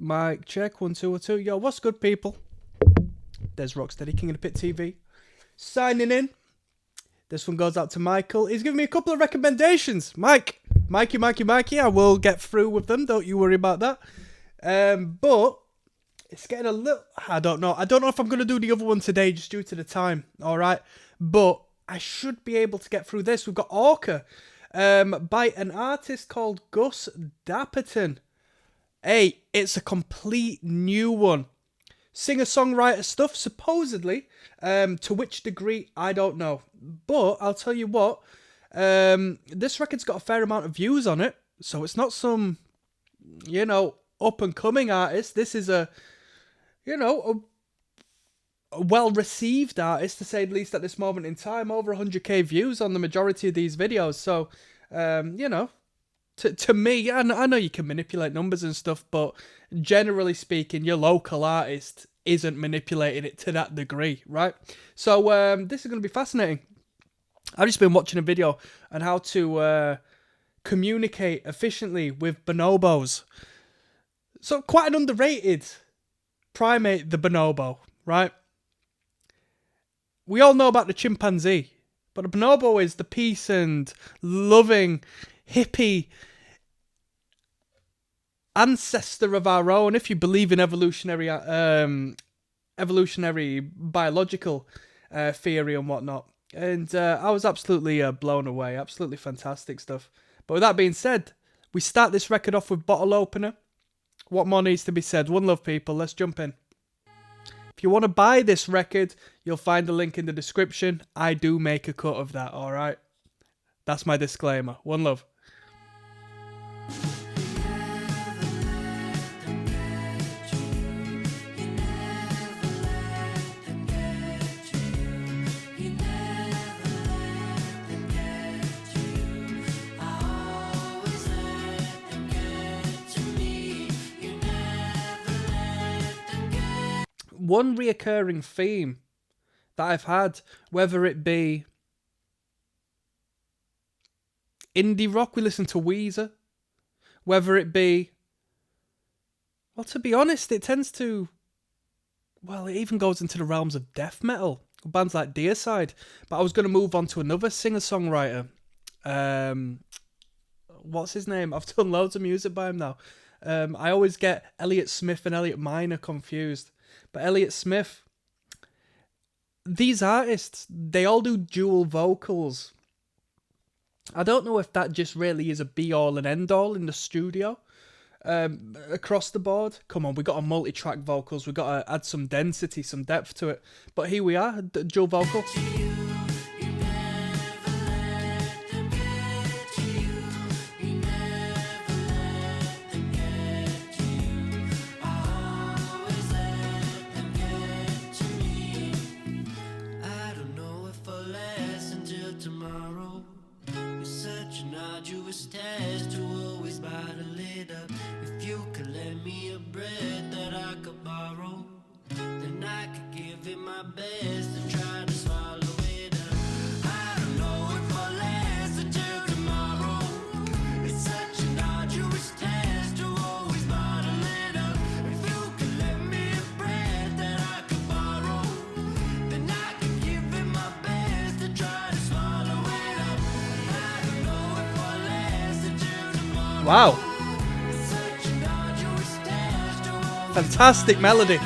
Mic check, 1 2 1 2. Yo, what's good, people? There's ROCKSTEADY, King of the Pit TV, signing in. This one goes out to Michael. He's given me a couple of recommendations. Mikey. I will get through with them. Don't you worry about that. But it's getting a little... I don't know if I'm going to do the other one today just due to the time. All right. But I should be able to get through this. We've got Orca by an artist called Gus Dapperton. Hey, it's a complete new one. Singer-songwriter stuff, supposedly. To which degree, I don't know. But I'll tell you what, this record's got a fair amount of views on it. So it's not some, up-and-coming artist. This is a well-received artist, to say the least, at this moment in time. Over 100k views on the majority of these videos. So, to me, I know you can manipulate numbers and stuff, but generally speaking, your local artist isn't manipulating it to that degree, right? So this is going to be fascinating. I've just been watching a video on how to communicate efficiently with bonobos. So quite an underrated primate, the bonobo, right? We all know about the chimpanzee, but the bonobo is the peace and loving hippie ancestor of our own, if you believe in evolutionary biological theory and whatnot. And I was absolutely blown away. Absolutely fantastic stuff. But with that being said, we start this record off with Bottle Opener. What more needs to be said? One love, people. Let's jump in. If you want to buy this record, you'll find the link in the description. I do make a cut of that, all right? That's my disclaimer. One love. One reoccurring theme that I've had, whether it be indie rock, we listen to Weezer, whether it be, well, to be honest, it tends to, well, it even goes into the realms of death metal, bands like Deicide. But I was going to move on to another singer-songwriter. What's his name? I've done loads of music by him now. I always get Elliott Smith and Elliott Minor confused. But Elliott Smith, these artists, they all do dual vocals. I don't know if that just really is a be-all and end-all in the studio. Across the board. Come on, we got a multi-track vocals. We got to add some density, some depth to it. But here we are, dual vocal. Test to always bottle it up. If you could lend me a bread that I could borrow, then I could give it my best and try to swallow it up. I don't know if I'll last until tomorrow. It's such an arduous task to always bottle it up. If you could lend me a bread that I could borrow, then I could give it my best to try to swallow it up. I don't know if I'll last until tomorrow. Wow. Fantastic melody.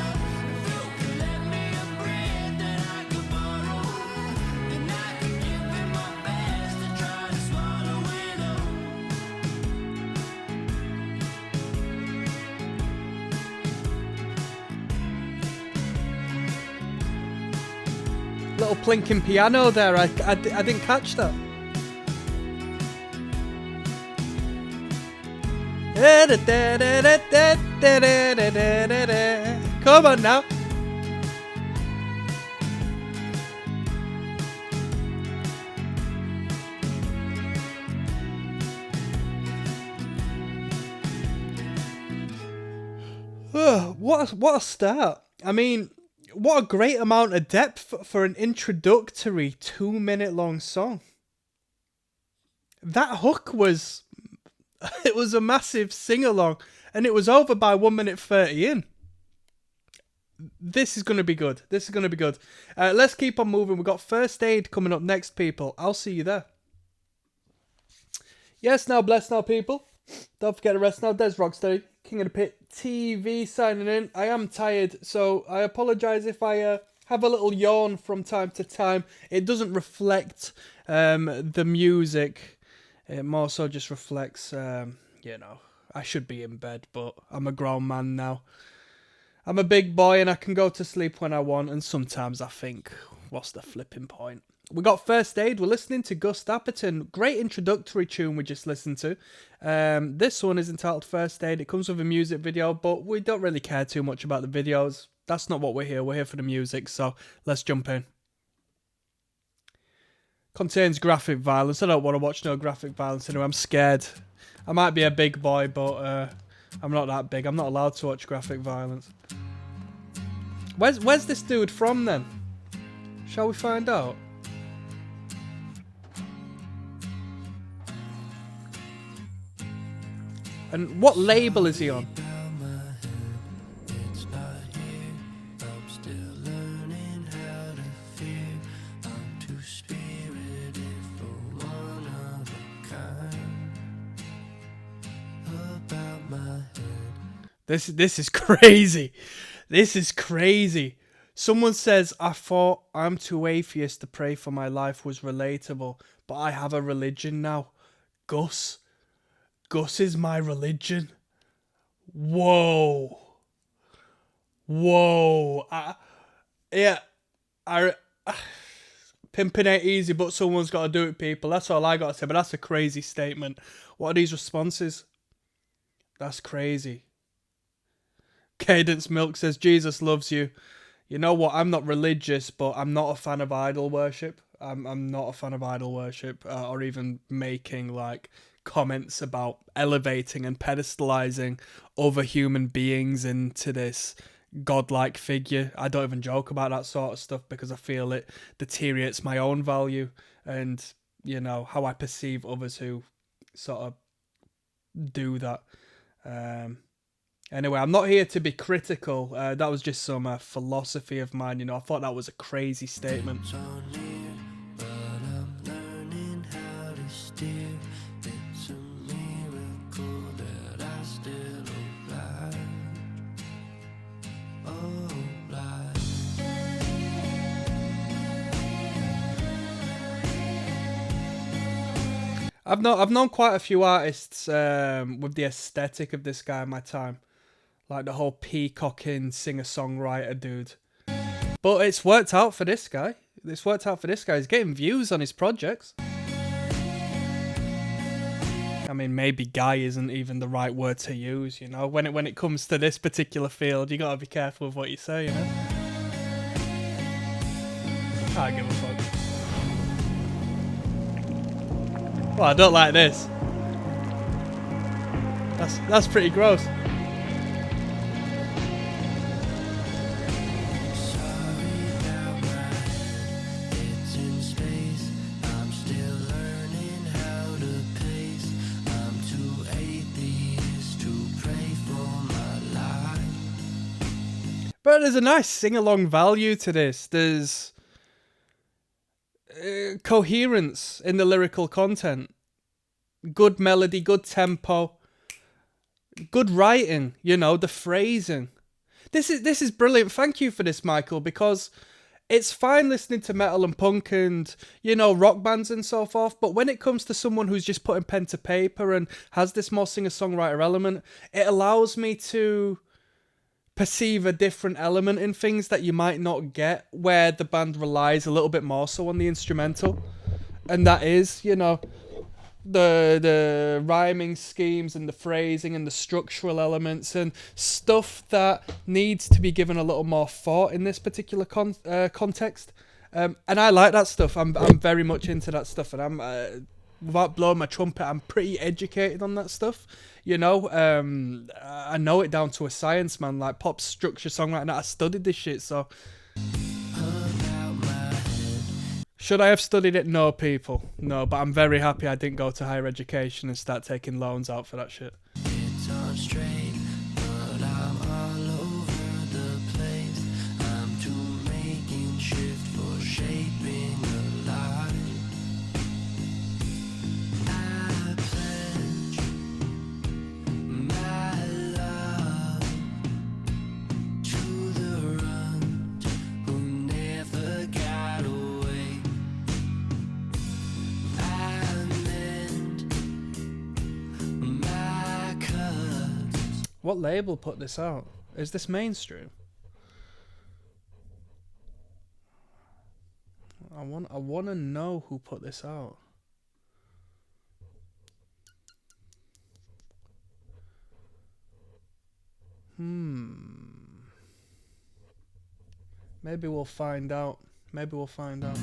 Little plinking piano there. I didn't catch that. Come on now. What a start. I mean, what a great amount of depth for an introductory 2-minute long song. That hook was... It was a massive sing-along. and it was over by 1 minute 30 in. This is going to be good. This is going to be good. Let's keep on moving. We've got First Aid coming up next, people. I'll see you there. Yes, now bless now, people. Don't forget to rest now. Des ROCKSTEADY, King of the Pit TV signing in. I am tired, so I apologise if I have a little yawn from time to time. It doesn't reflect the music. It more so just reflects, you know, I should be in bed, but I'm a grown man now. I'm a big boy and I can go to sleep when I want, and sometimes I think, what's the flipping point? We got First Aid. We're listening to Dapperton. Great introductory tune we just listened to. This one is entitled First Aid. It comes with a music video, but we don't really care too much about the videos. That's not what we're here. We're here for the music, so let's jump in. Contains graphic violence. I don't want to watch no graphic violence anyway. I'm scared. I might be a big boy, but I'm not that big. I'm not allowed to watch graphic violence. Where's this dude from then? Shall we find out? And what label is he on? This is crazy. This is crazy. Someone says, I thought I'm too atheist to pray for my life was relatable, but I have a religion now. Gus is my religion. Whoa. Pimping ain't easy, but someone's got to do it, people. That's all I got to say, but that's a crazy statement. What are these responses? That's crazy. Cadence Milk says, Jesus loves you. You know what? I'm not religious, but I'm not a fan of idol worship. I'm not a fan of idol worship or even making like comments about elevating and pedestalizing other human beings into this godlike figure. I don't even joke about that sort of stuff because I feel it deteriorates my own value and, you know, how I perceive others who sort of do that. Anyway, I'm not here to be critical. That was just some philosophy of mine, you know. I thought that was a crazy statement. I've known quite a few artists with the aesthetic of this guy in my time. Like the whole peacocking singer-songwriter dude. But it's worked out for this guy. He's getting views on his projects. I mean, maybe guy isn't even the right word to use, you know. When it comes to this particular field, you gotta be careful with what you say, you know. I don't give a fuck. Well, I don't like this. That's pretty gross. But there's a nice sing-along value to this. There's coherence in the lyrical content. Good melody, good tempo. Good writing, you know, the phrasing. This is brilliant. Thank you for this, Michael, because it's fine listening to metal and punk and, you know, rock bands and so forth, but when it comes to someone who's just putting pen to paper and has this more singer-songwriter element, it allows me to perceive a different element in things that you might not get, where the band relies a little bit more so on the instrumental. And that is, you know, the rhyming schemes and the phrasing and the structural elements and stuff that needs to be given a little more thought in this particular context. And I like that stuff. I'm very much into that stuff, and I'm without blowing my trumpet, I'm pretty educated on that stuff. You know, I know it down to a science, man. Like pop structure, songwriting. I studied this shit, so. Should I have studied it? No, people. No, but I'm very happy I didn't go to higher education and start taking loans out for that shit. It's on straight, What label put this out? Is this mainstream? I want to know who put this out. Maybe we'll find out. Maybe we'll find out.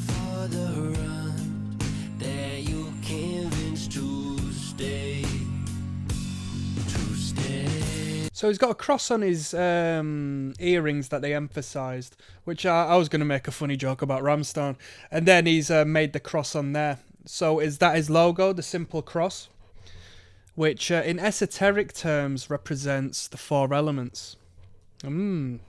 For the run that you convinced to stay. So he's got a cross on his earrings that they emphasised, which I was going to make a funny joke about Ramstein. And then he's made the cross on there. So is that his logo, the simple cross? Which in esoteric terms represents the 4 elements. Where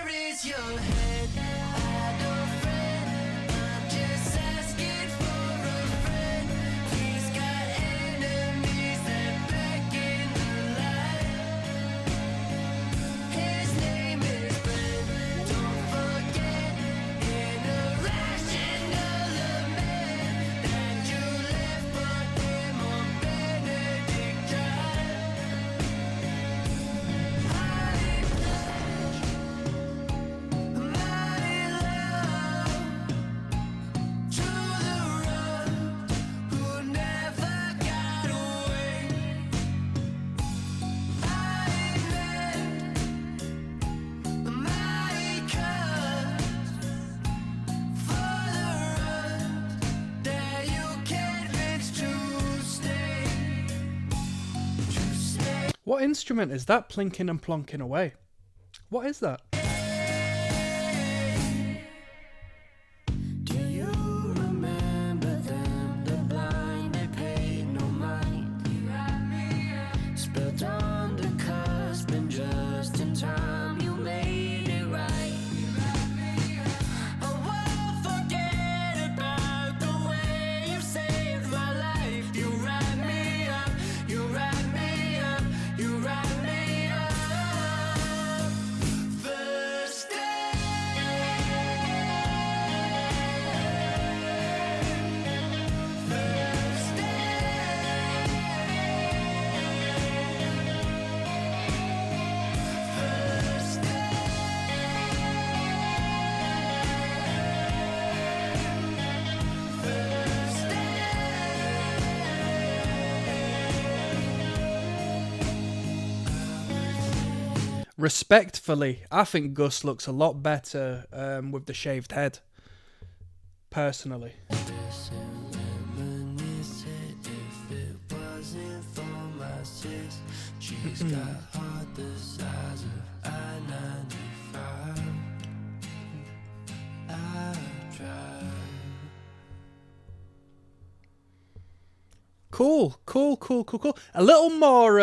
is your head? I don't friend. I'm just asking for a friend. He's got enemies that beckon the light. His name is Brent. Don't forget, in a rational man that you left but him on Benedict What instrument is that plinking and plonking away? What is that? Do you remember them? The blind, they paid no mind. Spilled on the cusp and just in time you made it right. I won't forget about the way you saved my life. You wrap me up, you wrap me up, you wrap me up. First day. First Respectfully, I think Gus looks a lot better with the shaved head. Personally. She's got heart the size of I-95. I've tried. Cool. A little more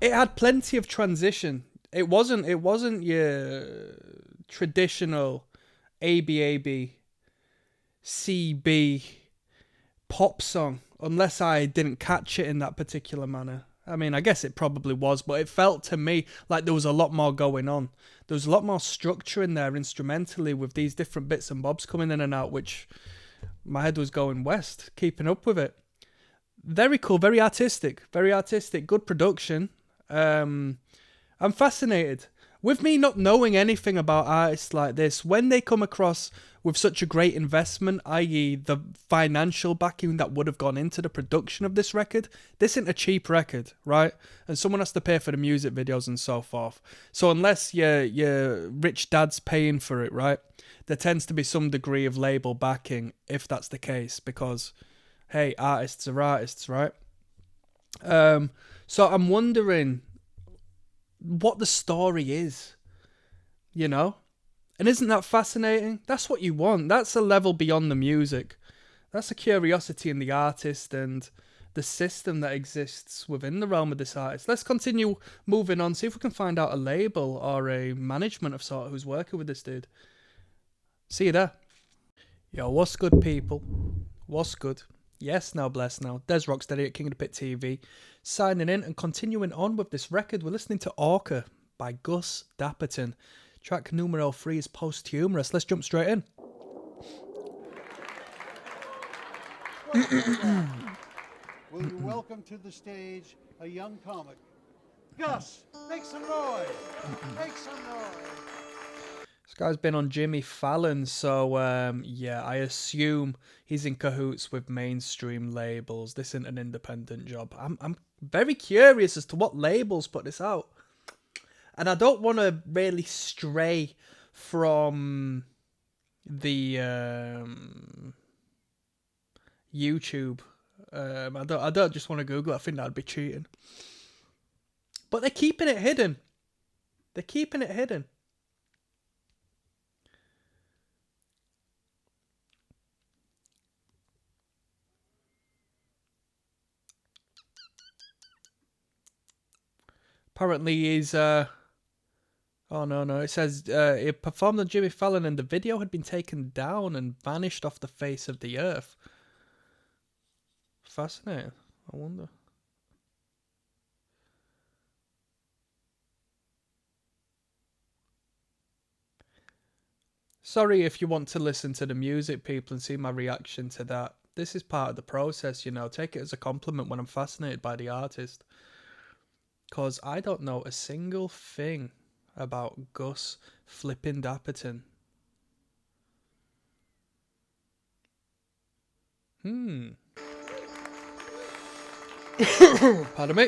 it had plenty of transition. It wasn't your traditional ABAB CB pop song, unless I didn't catch it in that particular manner. I mean, I guess it probably was, but it felt to me like there was a lot more going on. There was a lot more structure in there instrumentally with these different bits and bobs coming in and out, which my head was going west, keeping up with it. Very cool, very artistic, good production. I'm fascinated. With me not knowing anything about artists like this, when they come across with such a great investment, i.e. the financial backing that would have gone into the production of this record, this isn't a cheap record, right? And someone has to pay for the music videos and so forth. So unless your rich dad's paying for it, right, there tends to be some degree of label backing if that's the case, because, hey, artists are artists, right? So I'm wondering what the story is, you know? And isn't that fascinating? That's what you want. That's a level beyond the music. That's a curiosity in the artist and the system that exists within the realm of this artist. Let's continue moving on, see if we can find out a label or a management of sort who's working with this dude. See you there. Yo, what's good, people? What's good? Yes, now bless now. Des ROCKSTEADY at King of the Pit TV, signing in and continuing on with this record. We're listening to Orca by Gus Dapperton. Track numero 3 is Posthumous. Let's jump straight in. Will you welcome to the stage a young comic? Gus, make some noise! Make some noise! This guy's been on Jimmy Fallon, so yeah, I assume he's in cahoots with mainstream labels. This isn't an independent job. I'm very curious as to what labels put this out. And I don't want to really stray from the YouTube. I don't just want to Google it. I think that'd be cheating. But they're keeping it hidden. They're keeping it hidden. Apparently he's oh no, it says he performed on Jimmy Fallon and the video had been taken down and vanished off the face of the earth. Fascinating. I wonder. Sorry if you want to listen to the music, people, and see my reaction to that. This is part of the process, you know. Take it as a compliment when I'm fascinated by the artist. Because I don't know a single thing about Gus flipping Dapperton. Pardon me.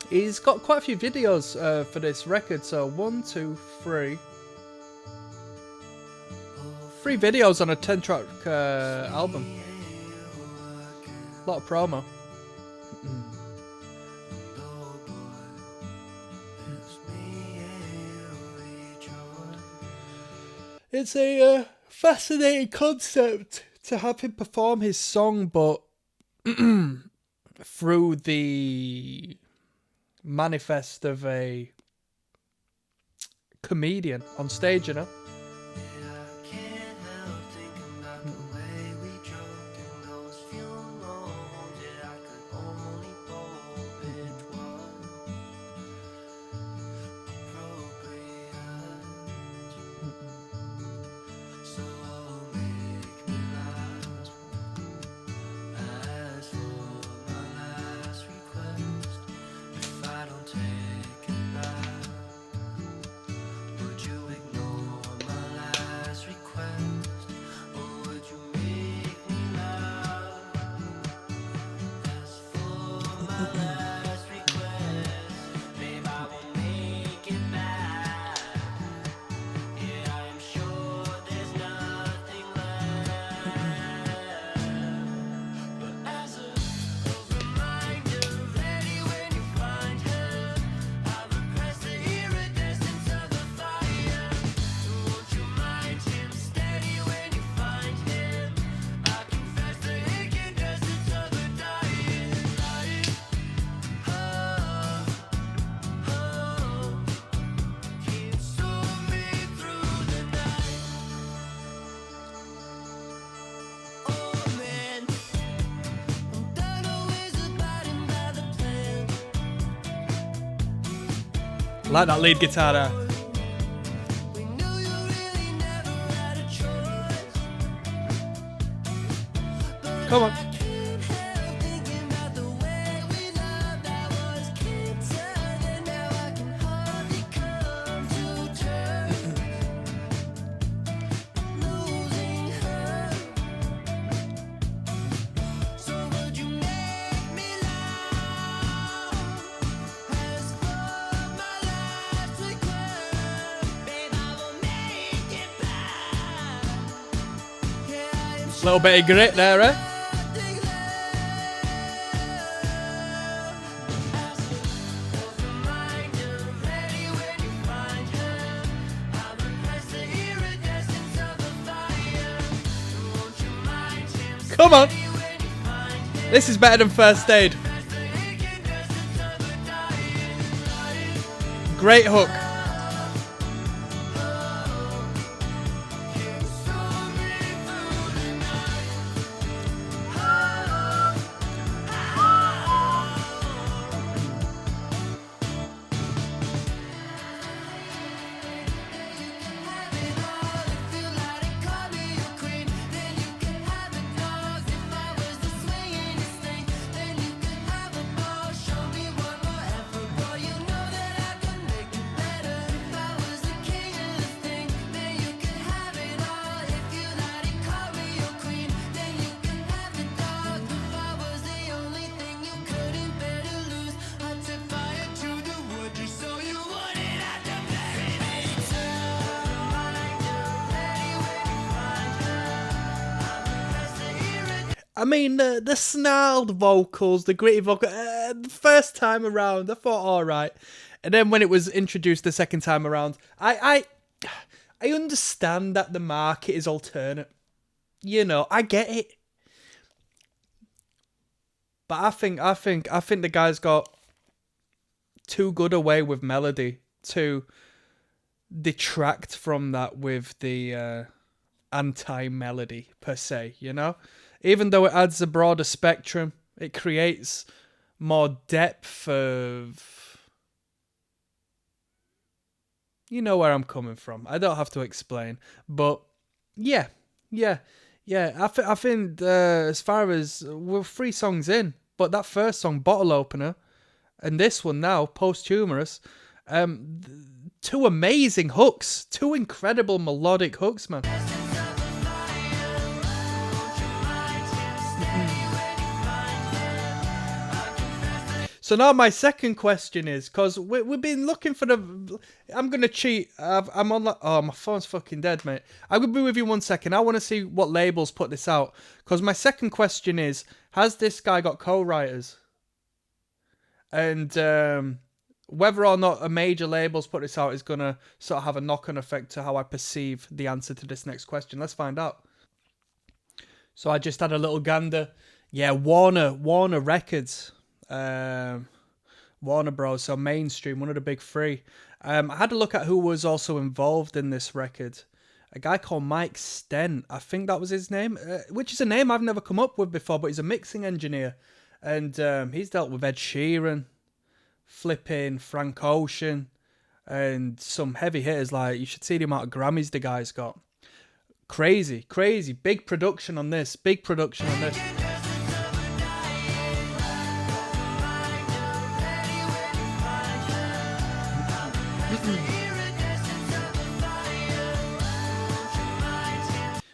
He's got quite a few videos for this record. So 1, 2, 3. 3 videos on a 10-track album. A lot of promo. It's a fascinating concept to have him perform his song, but through the manifest of a comedian on stage, you know. I like that lead guitar there. Come on. Little bit of grit there, eh? Come on! This is better than First Aid. Great hook. I mean, the snarled vocals, the gritty vocal, the first time around, I thought, all right. And then when it was introduced the second time around, I understand that the market is alternate. You know, I get it. But I think the guy's got too good a way with melody to detract from that with the anti-melody per se, you know? Even though it adds a broader spectrum, it creates more depth of... You know where I'm coming from. I don't have to explain. But yeah. I think as far as we're 3 songs in, but that first song, Bottle Opener, and this one now, Posthumous, 2 amazing hooks, 2 incredible melodic hooks, man. So now my second question is, because we've been looking for the... I'm going to cheat. I'm on... Oh, my phone's fucking dead, mate. I'm going to be with you 1 second. I want to see what labels put this out. Because my second question is, has this guy got co-writers? And whether or not a major labels put this out is going to sort of have a knock-on effect to how I perceive the answer to this next question. Let's find out. So I just had a little gander. Yeah, Warner Records. Warner Bros. So mainstream, one of the big 3. I had a look at who was also involved in this record. A guy called Mike Stent. I think that was his name, which is a name I've never come up with before, but he's a mixing engineer. And he's dealt with Ed Sheeran, flipping Frank Ocean, and some heavy hitters. Like, you should see the amount of Grammys the guy's got. Crazy. Big production on this.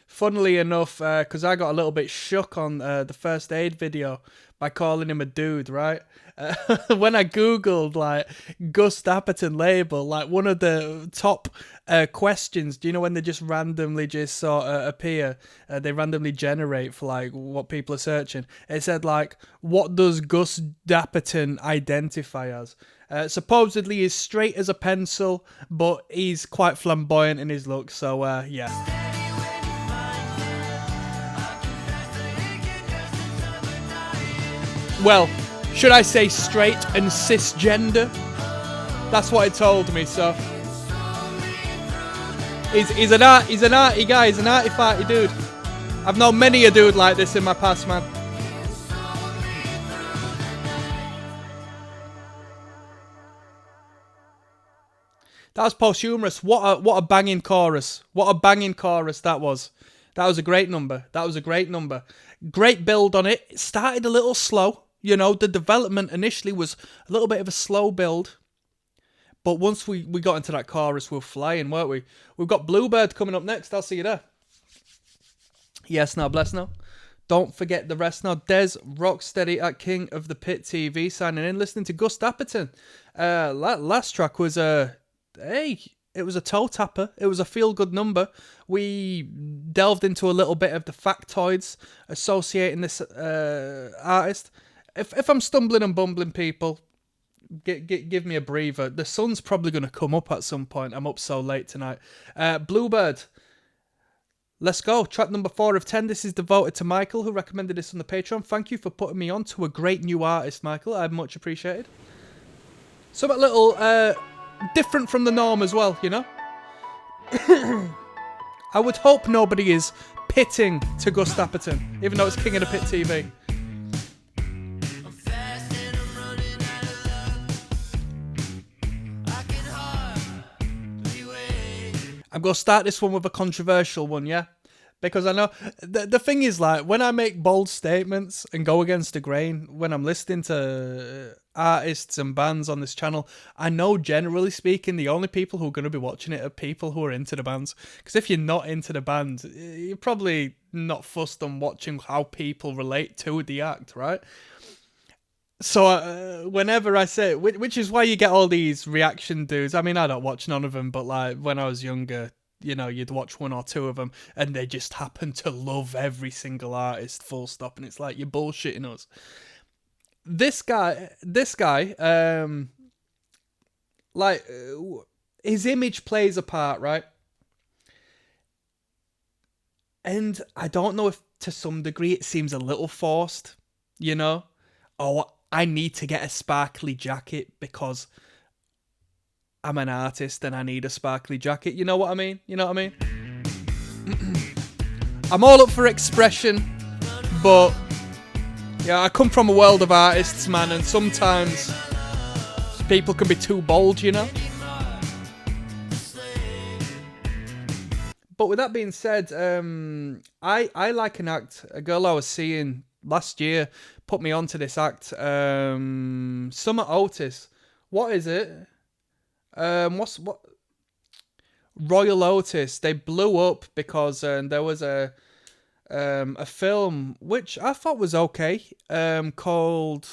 Funnily enough, because I got a little bit shook on the First Aid video by calling him a dude, right? When I googled like Gus Dapperton label, like one of the top questions, do you know when they just randomly just sort of appear, they randomly generate for like what people are searching? It said like, what does Gus Dapperton identify as? Supposedly he's straight as a pencil, but he's quite flamboyant in his look, so yeah. Well, should I say straight and cisgender? That's what it told me, so... He's an arty guy, he's an arty farty dude. I've known many a dude like this in my past, man. That was Posthumous. What a banging chorus. What a banging chorus that was. That was a great number. Great build on it. It started a little slow. You know, the development initially was a little bit of a slow build. But once we got into that chorus, we were flying, weren't we? We've got Bluebird coming up next. I'll see you there. Yes, now, bless now. Don't forget the rest now. Des Rocksteady at King of the Pit TV signing in, listening to Gus Dapperton. Last track was it was a toe tapper. It was a feel-good number. We delved into a little bit of the factoids associating this artist. If I'm stumbling and bumbling, people, give me a breather. The sun's probably going to come up at some point. I'm up so late tonight. Bluebird. Let's go. Track number 4 of 10. This is devoted to Michael, who recommended this on the Patreon. Thank you for putting me on to a great new artist, Michael. I much appreciated. Something a little different from the norm as well, you know? I would hope nobody is pitting to Gus Dapperton, even though it's King of the Pit TV. I'm going to start this one with a controversial one, yeah? Because I know... The thing is, like, when I make bold statements and go against the grain, when I'm listening to artists and bands on this channel, I know, generally speaking, the only people who are going to be watching it are people who are into the bands. Because if you're not into the band, you're probably not fussed on watching how people relate to the act, right? So whenever I say, which is why you get all these reaction dudes. I mean, I don't watch none of them, but like when I was younger, you know, you'd watch one or two of them, and they just happen to love every single artist, full stop, and it's like, you're bullshitting us. This guy, like, his image plays a part, right? And I don't know if to some degree it seems a little forced, you know? Oh, I need to get a sparkly jacket because I'm an artist and I need a sparkly jacket. You know what I mean? You know what I mean? I'm all up for expression, but yeah, I come from a world of artists, man, and sometimes people can be too bold, you know? But with that being said, I like an act. A girl I was seeing last year put me onto this act. Summer Otis. What is it? What? Royal Otis. They blew up because there was a film which I thought was okay. Called,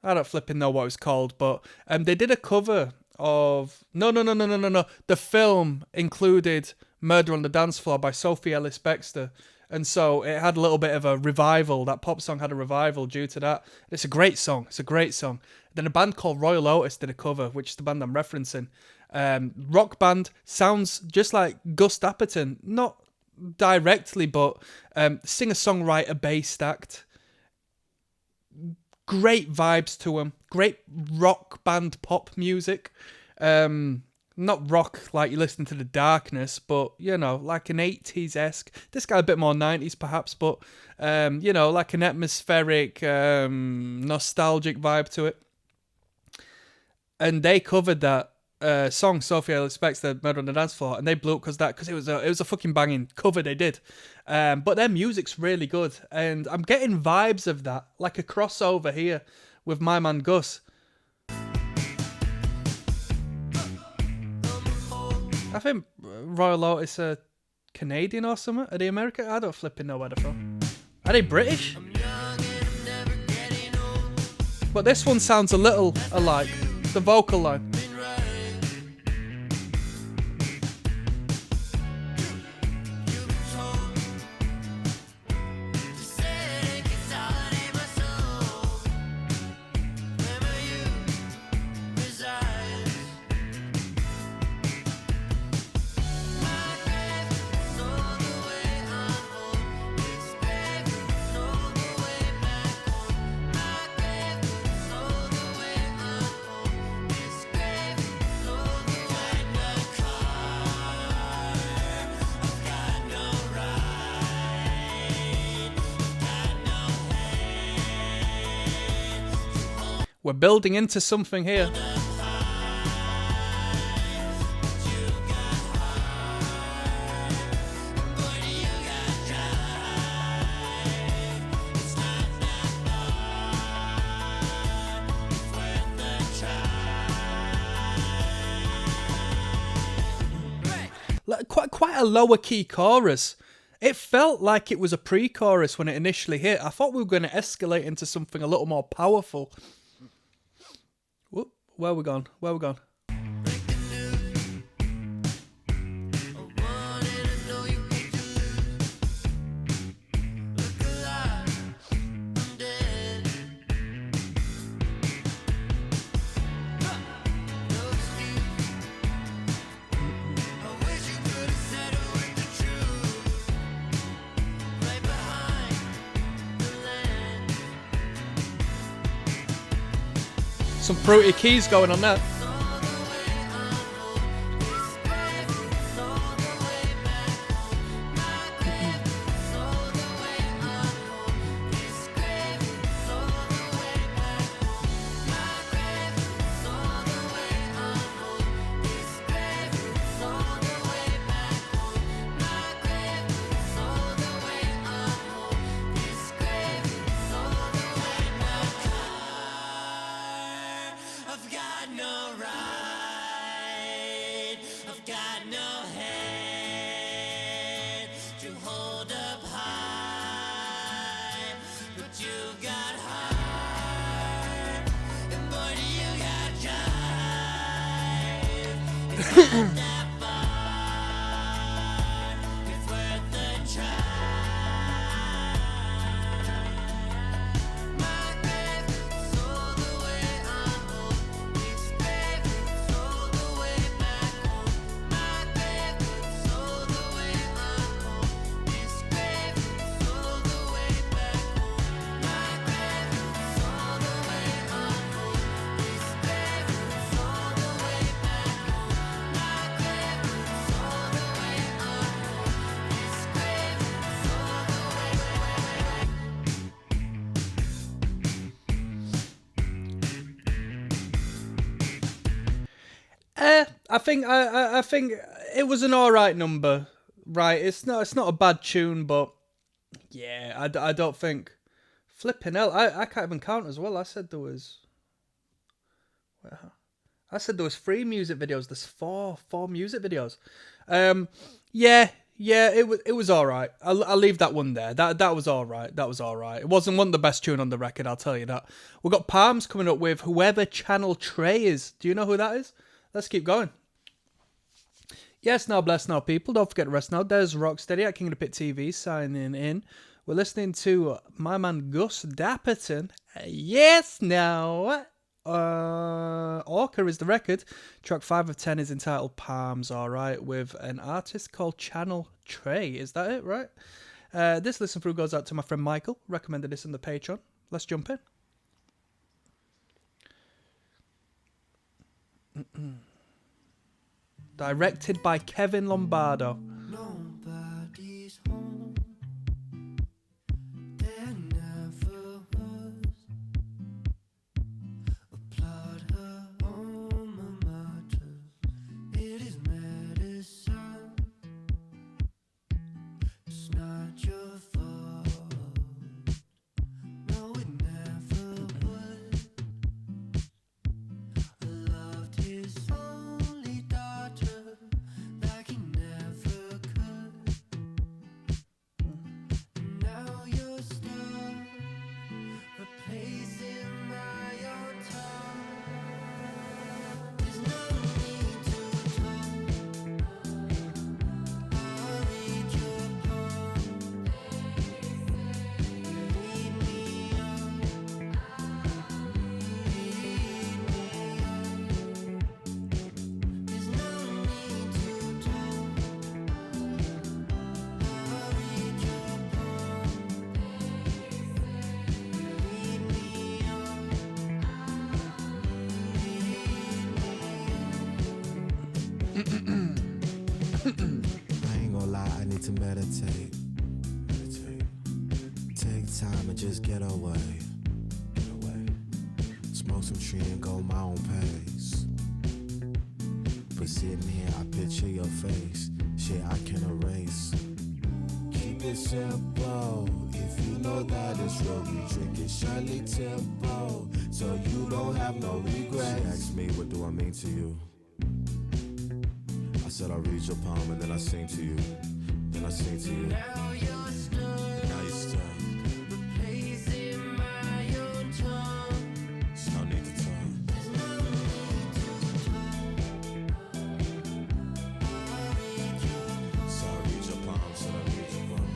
I don't flipping know what it was called, but they did a cover of no. The film included Murder on the Dance Floor by Sophie Ellis-Bextor, and so it had a little bit of a revival. That pop song had a revival due to that. It's a great song. Then a band called Royal Otis did a cover, which is the band I'm referencing. Rock band, sounds just like Gus Dapperton, not directly, but singer-songwriter based act. Great vibes to them. Great rock band pop music. Not rock like you listen to The Darkness, but, you know, like an 80s-esque. This guy a bit more 90s perhaps, but, you know, like an atmospheric, nostalgic vibe to it. And they covered that song, Sophie Ellis-Bextor, Murder on the Dance Floor, and they blew up because it was a fucking banging cover they did. But their music's really good, and I'm getting vibes of that, like a crossover here with my man Gus. I think Royal Otis are Canadian or something. Are they American? I don't flipping know where they're from. Are they British? But this one sounds a little alike. The vocal line. We're building into something here. Quite a lower key chorus. It felt like it was a pre-chorus when it initially hit. I thought we were going to escalate into something a little more powerful. Whoop, where we gone? Some fruity keys going on there. I think I think it was an alright number. Right, it's not a bad tune, but yeah, I don't think flipping hell. I can't even count as well. I said there was 3 music videos. There's four music videos. Yeah, it was all right. I'll leave that one there. That was all right. That was all right. It wasn't one of the best tune on the record, I'll tell you that. We've got Palms coming up with Whoever Channel Trey is. Do you know who that is? Let's keep going. Yes, now bless now people. Don't forget to rest now. There's Rocksteady at King of the Pit TV signing in. We're listening to my man Gus Dapperton. Yes, now. Orca is the record. Track 5 of 10 is entitled Palms, alright, with an artist called Channel Trey. Is that it, right? This listen through goes out to my friend Michael. Recommended this on the Patreon. Let's jump in. Directed by Kevin Lombardo. Nobody's home. There never was. Applaud her alma mater. It is medicine. It's not your fault. No, it never was. I loved his only daughter like he never could. Now you're stuck, replacing my own tongue. There's no need to talk. I'll read your palm. Lead me on. There's no need to talk. I'll read your palm. Lead me on. I ain't gonna lie, I need to meditate. Take time and just get away. Smoke some tree and go my own pace. But sitting here, I picture your face. Shit I can erase. Keep it simple. If you know that it's real, you drink it surely tempo. So you don't have no regrets. She asked me, what do I mean to you? I said I read your palm and then I sing to you. Then I sing to you. Now you're stuck, Now you're stuck. replacing my own tongue. There's no need to talk. There's no need to talk. I'll read your So I read your palm, so I read your palm.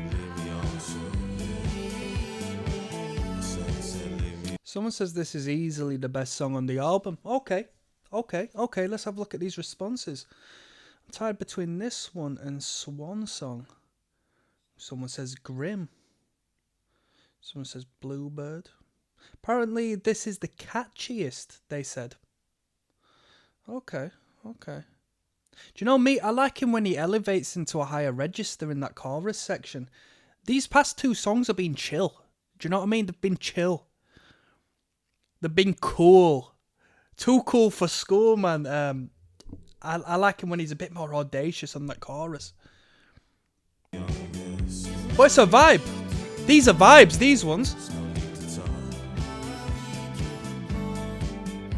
Leave me on, so I said leave me. Someone says this is easily the best song on the album. Okay. Let's have a look at these responses. I'm tied between this one and Swan Song. Someone says Grim. Someone says Bluebird. Apparently this is the catchiest, they said. Okay. Do you know me? I like him when he elevates into a higher register in that chorus section. These past 2 songs have been chill. Do you know what I mean? They've been chill. They've been cool. Too cool for school, man. I like him when he's a bit more audacious on that chorus. But it's a vibe. These are vibes, these ones. There's no need to talk.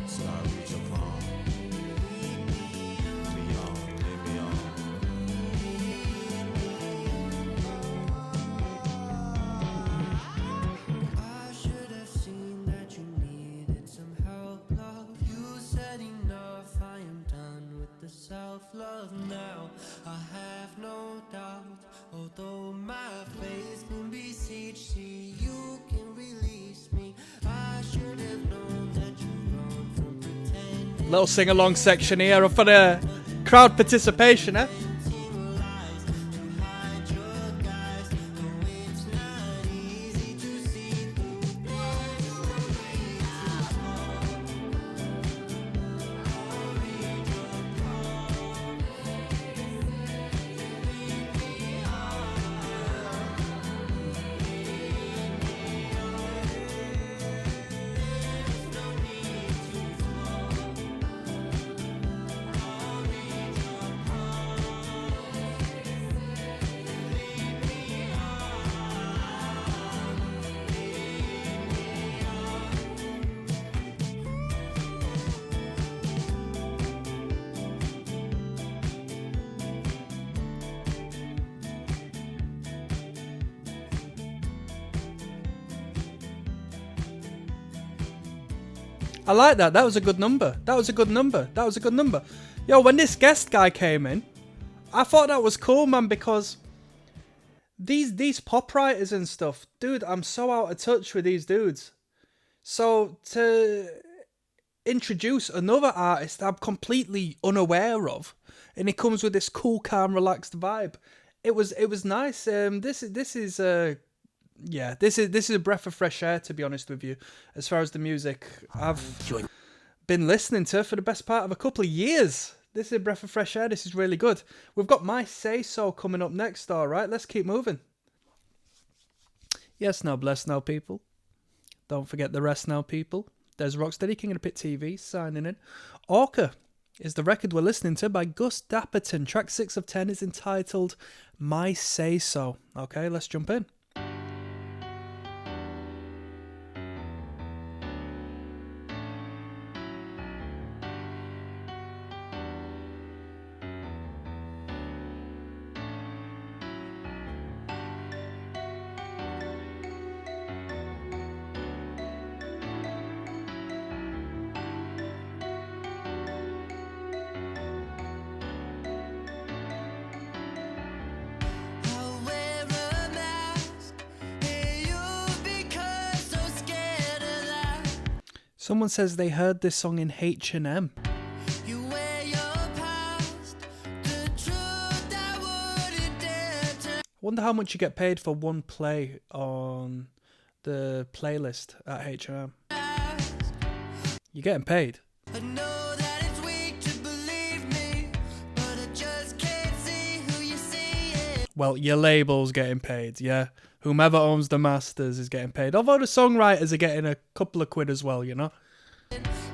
So I read your palm. Leave me on, leave me on. I should have seen that you needed some help, love. You said enough, I am done with the self-love now. I have no doubt, although my faith can beseech, see you can release me. I should have known that you've grown from pretending. Little sing-along section here for the crowd participation, eh? Lies to hide your guys. Oh, it's not easy to see through. I like that. That was a good number. That was a good number. That was a good number. Yo, when this guest guy came in, I thought that was cool, man, because these pop writers and stuff, dude, I'm so out of touch with these dudes. So to introduce another artist I'm completely unaware of, and it comes with this cool, calm, relaxed vibe. It was nice. This is a breath of fresh air, to be honest with you, as far as the music I've been listening to for the best part of a couple of years. This is a breath of fresh air. This is really good. We've got My Say So coming up next, all right? Let's keep moving. Yes, now bless now, people. Don't forget the rest now, people. There's Rocksteady, King of the Pit TV, signing in. Orca is the record we're listening to by Gus Dapperton. Track 6 of 10 is entitled My Say So. Okay, let's jump in. Someone says they heard this song in H&M. I wonder how much you get paid for one play on the playlist at H&M. You're getting paid. I know that it's weak to believe me, but I just can't see who you see it. Well, your label's getting paid, yeah. Whomever owns the masters is getting paid. Although the songwriters are getting a couple of quid as well, you know.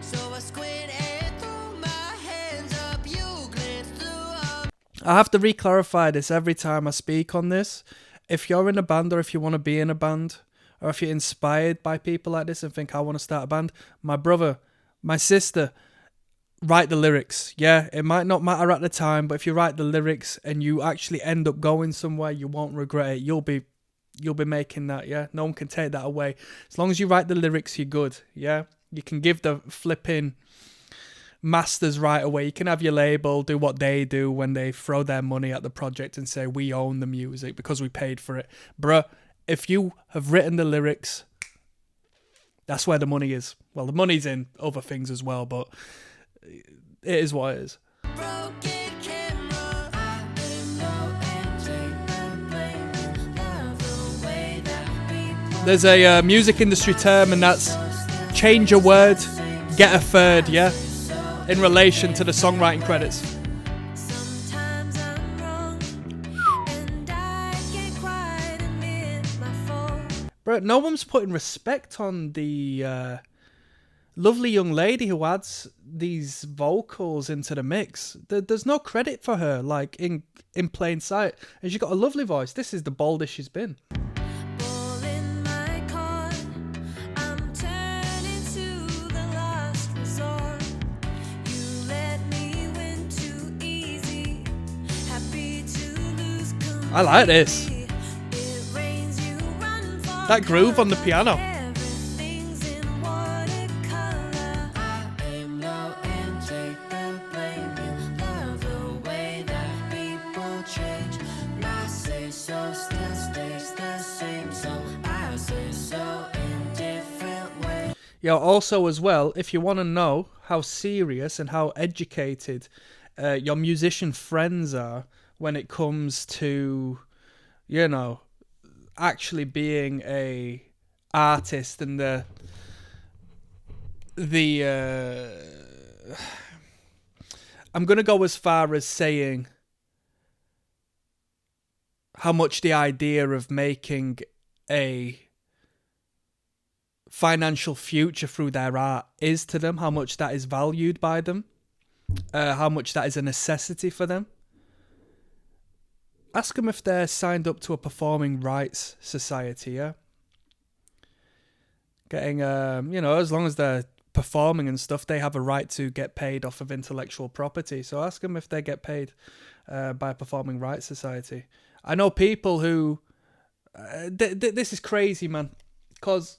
So I squint and throw my hands up, you glance through. I have to re-clarify this every time I speak on this. If you're in a band, or if you want to be in a band, or if you're inspired by people like this and think, I want to start a band, my brother, my sister, write the lyrics. Yeah, it might not matter at the time, but if you write the lyrics and you actually end up going somewhere, you won't regret it. You'll be making that, yeah? No one can take that away. As long as you write the lyrics, you're good, yeah? You can give the flipping masters right away. You can have your label do what they do when they throw their money at the project and say, we own the music because we paid for it. Bruh, if you have written the lyrics, that's where the money is. Well, the money's in other things as well, but it is what it is. There's a music industry term, and that's change a word, get a third, yeah? In relation to the songwriting credits. Bro, no one's putting respect on the lovely young lady who adds these vocals into the mix. There's no credit for her, like, in plain sight. And she's got a lovely voice. This is the boldest she's been. I like this. That groove on the piano. Yo, also as well, if you want to know how serious and how educated your musician friends are when it comes to, you know, actually being a artist and the I'm gonna go as far as saying how much the idea of making a financial future through their art is to them, how much that is valued by them, how much that is a necessity for them. Ask them if they're signed up to a performing rights society, yeah? Getting, as long as they're performing and stuff, they have a right to get paid off of intellectual property. So ask them if they get paid by a performing rights society. I know people who... this is crazy, man. Because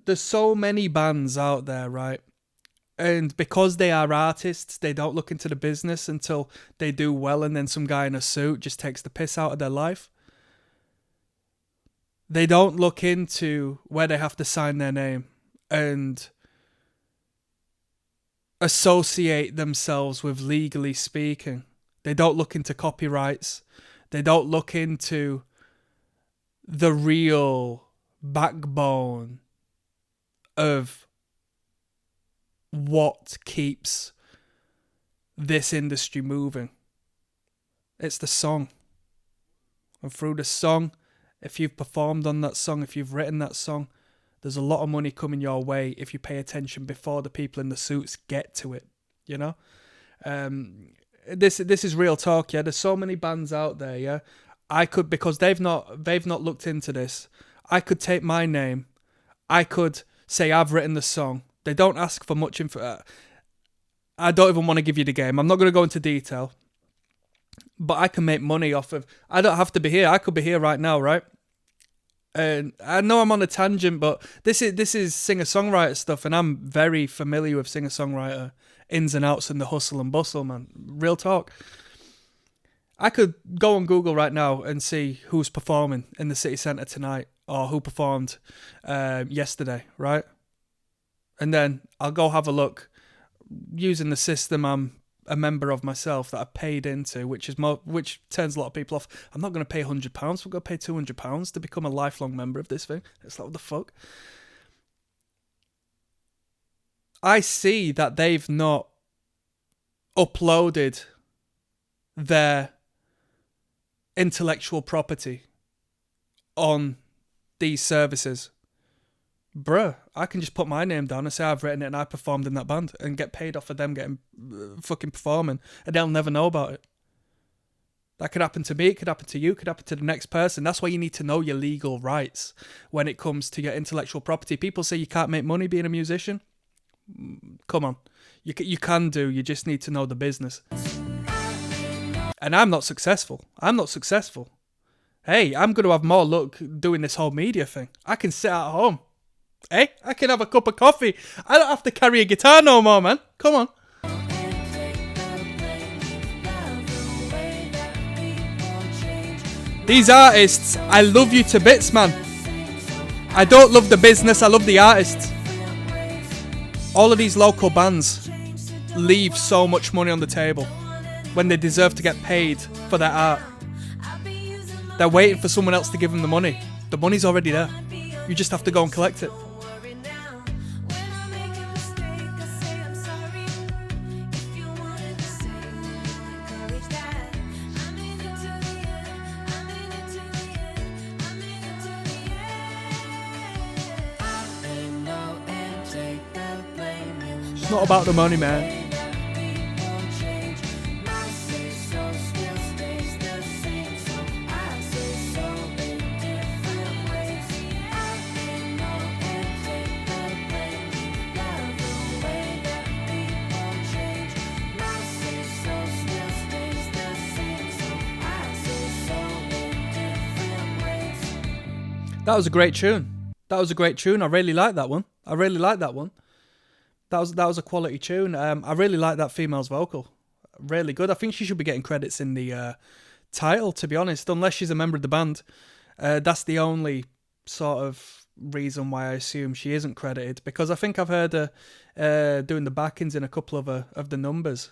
there's so many bands out there, right? And because they are artists, they don't look into the business until they do well, and then some guy in a suit just takes the piss out of their life. They don't look into where they have to sign their name and associate themselves with legally speaking. They don't look into copyrights. They don't look into the real backbone of what keeps this industry moving. It's the song. And through the song, if you've performed on that song, if you've written that song, there's a lot of money coming your way if you pay attention before the people in the suits get to it, you know? This is real talk, yeah? There's so many bands out there, yeah? I could, because they've not looked into this, I could take my name, I could say I've written the song. They don't ask for much info. I don't even want to give you the game. I'm not going to go into detail. But I can make money off of... I don't have to be here. I could be here right now, right? And I know I'm on a tangent, but this is singer-songwriter stuff, and I'm very familiar with singer-songwriter ins and outs and the hustle and bustle, man. Real talk. I could go on Google right now and see who's performing in the city centre tonight, or who performed yesterday, right? And then I'll go have a look using the system I'm a member of myself that I paid into, which turns a lot of people off. I'm not going to pay £100. We're going to pay £200 to become a lifelong member of this thing. It's like, what the fuck? I see that they've not uploaded their intellectual property on these services. Bruh, I can just put my name down and say I've written it and I performed in that band and get paid off of them getting fucking performing, and they'll never know about it. That could happen to me, it could happen to you, it could happen to the next person. That's why you need to know your legal rights when it comes to your intellectual property. People say you can't make money being a musician. Come on. You can do, you just need to know the business. And I'm not successful. Hey, I'm going to have more luck doing this whole media thing. I can sit at home. Hey, I can have a cup of coffee. I don't have to carry a guitar no more, man. Come on. These artists, I love you to bits, man. I don't love the business, I love the artists. All of these local bands leave so much money on the table when they deserve to get paid for their art. They're waiting for someone else to give them the money. The money's already there. You just have to go and collect it. It's not about the money, man. That was a great tune. I really like that one. That was a quality tune. I really like that female's vocal. Really good. I think she should be getting credits in the title, to be honest, unless she's a member of the band. That's the only sort of reason why I assume she isn't credited, because I think I've heard her doing the backings in a couple of the numbers.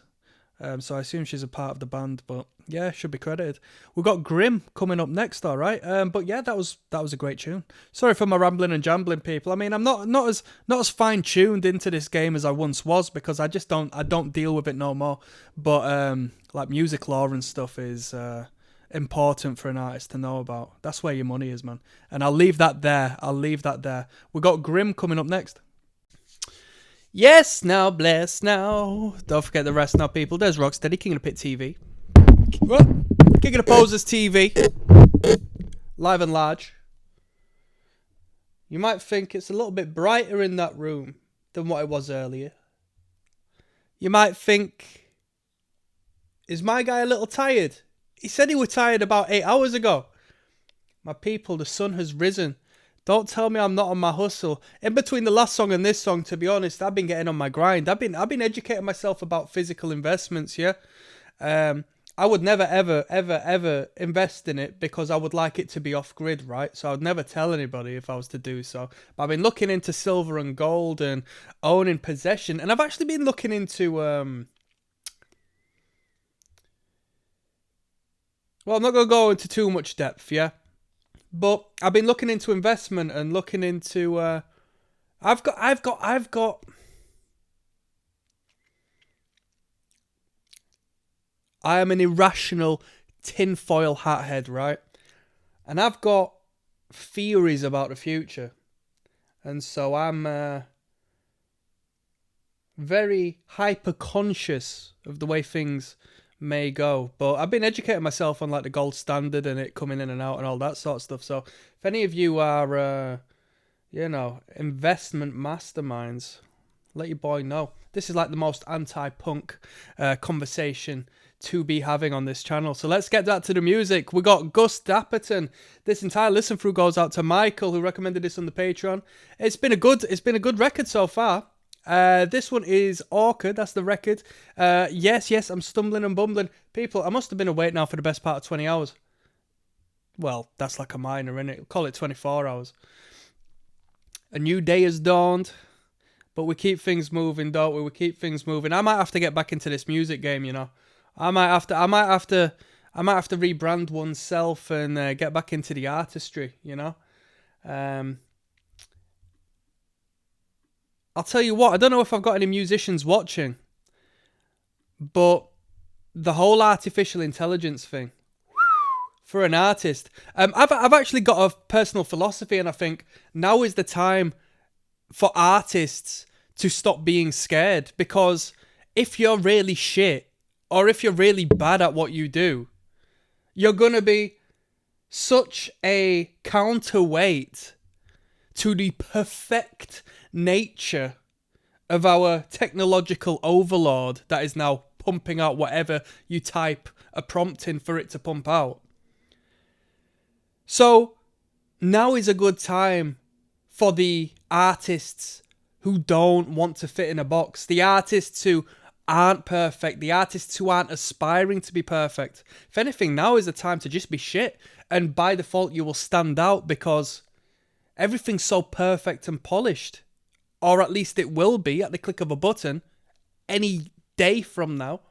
So I assume she's a part of the band, but yeah, should be credited. We've got Grim coming up next, all right. But yeah, that was a great tune. Sorry for my rambling and jambling, people. I mean, I'm not as fine tuned into this game as I once was, because I don't deal with it no more. But like music law and stuff is important for an artist to know about. That's where your money is, man. And I'll leave that there. We got Grim coming up next. Yes, now, bless now. Don't forget the rest now, people. There's ROCKSTEADY, King of the Pit TV. King of the Posers TV. Live and large. You might think it's a little bit brighter in that room than what it was earlier. You might think, is my guy a little tired? He said he was tired about 8 hours ago. My people, the sun has risen. Don't tell me I'm not on my hustle. In between the last song and this song, to be honest, I've been getting on my grind. I've been educating myself about physical investments, yeah? I would never, ever, ever, ever invest in it because I would like it to be off-grid, right? So I would never tell anybody if I was to do so. But I've been looking into silver and gold and owning possession. And I've actually been looking into... well, I'm not going to go into too much depth, yeah? But I've been looking into investment and looking into... I've got... I am an irrational tinfoil hat head, right? And I've got theories about the future. And so I'm very hyper-conscious of the way things may go. But I've been educating myself on like the gold standard and it coming in and out and all that sort of stuff. So if any of you are, investment masterminds, let your boy know. This is like the most anti-punk conversation to be having on this channel. So let's get back to the music. We got Gus Dapperton. This entire listen through goes out to Michael, who recommended this on the Patreon. It's been a good record so far. This one is Orca, that's the record. Yes, I'm stumbling and bumbling. People, I must have been awake now for the best part of 20 hours. Well, that's like a minor, innit? Call it 24 hours. A new day has dawned. But we keep things moving, don't we? We keep things moving. I might have to get back into this music game, you know. I might have to rebrand oneself and get back into the artistry, you know. I'll tell you what, I don't know if I've got any musicians watching, but the whole artificial intelligence thing for an artist, I've actually got a personal philosophy, and I think now is the time for artists to stop being scared, because if you're really shit or if you're really bad at what you do, you're going to be such a counterweight to the perfect nature of our technological overlord that is now pumping out whatever you type a prompt in for it to pump out. So now is a good time for the artists who don't want to fit in a box, the artists who aren't perfect, the artists who aren't aspiring to be perfect. If anything, now is the time to just be shit, and by default you will stand out because everything's so perfect and polished, or at least it will be at the click of a button any day from now.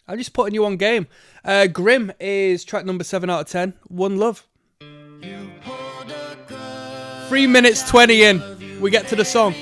I'm just putting you on game. Grim is track number 7 out of 10. One Love. 3 minutes 20 in, we get to the song.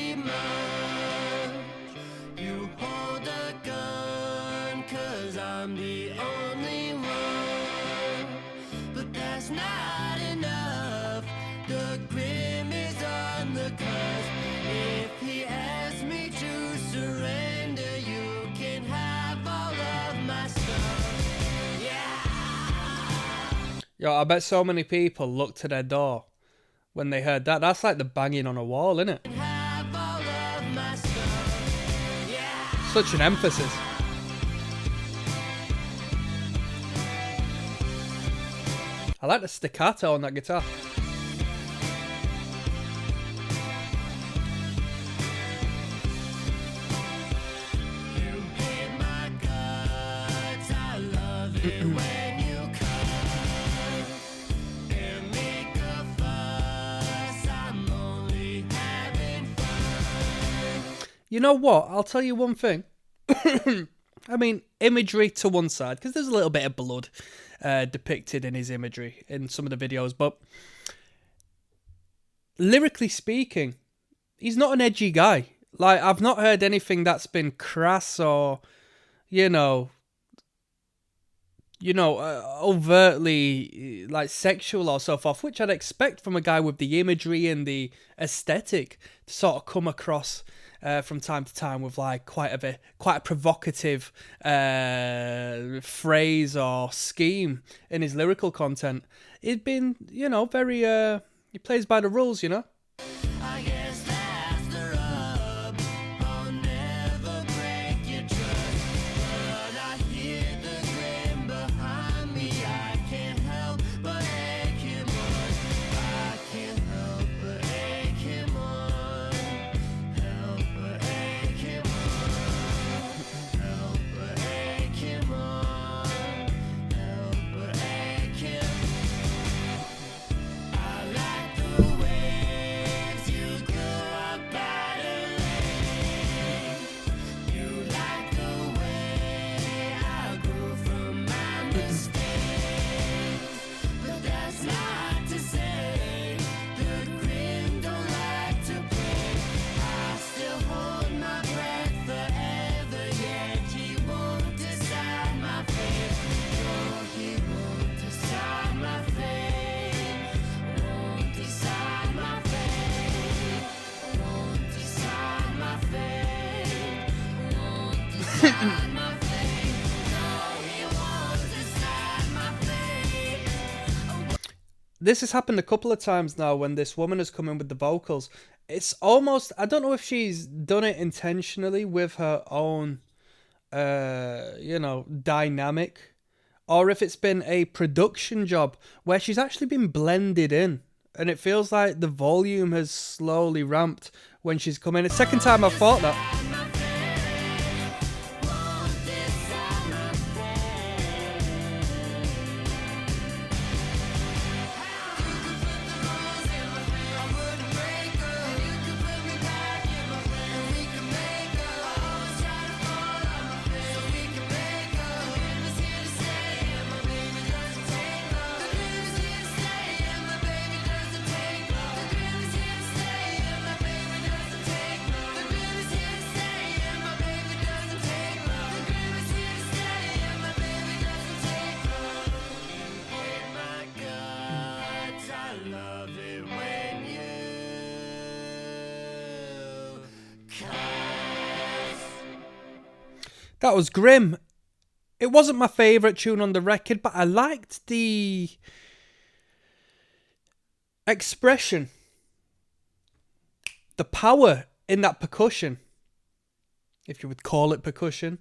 Yo, I bet so many people looked to their door when they heard that. That's like the banging on a wall, isn't it? Such an emphasis. I like the staccato on that guitar. You know what? I'll tell you one thing. I mean, imagery to one side, because there's a little bit of blood depicted in his imagery in some of the videos, but lyrically speaking, he's not an edgy guy. Like, I've not heard anything that's been crass or, overtly like sexual or so forth, which I'd expect from a guy with the imagery and the aesthetic to sort of come across from time to time with like quite a provocative phrase or scheme in his lyrical content. He'd been, very he plays by the rules, I guess that's the rub. I'll never break your trust, but I hear the grin behind me. I can't help but ache him on. I can't this has happened a couple of times now when this woman has come in with the vocals. It's almost, I don't know if she's done it intentionally with her own, dynamic, or if it's been a production job where she's actually been blended in. And it feels like the volume has slowly ramped when she's come in. It's the second time I've thought that. That was grim. It wasn't my favourite tune on the record, but I liked the expression, the power in that percussion, if you would call it percussion.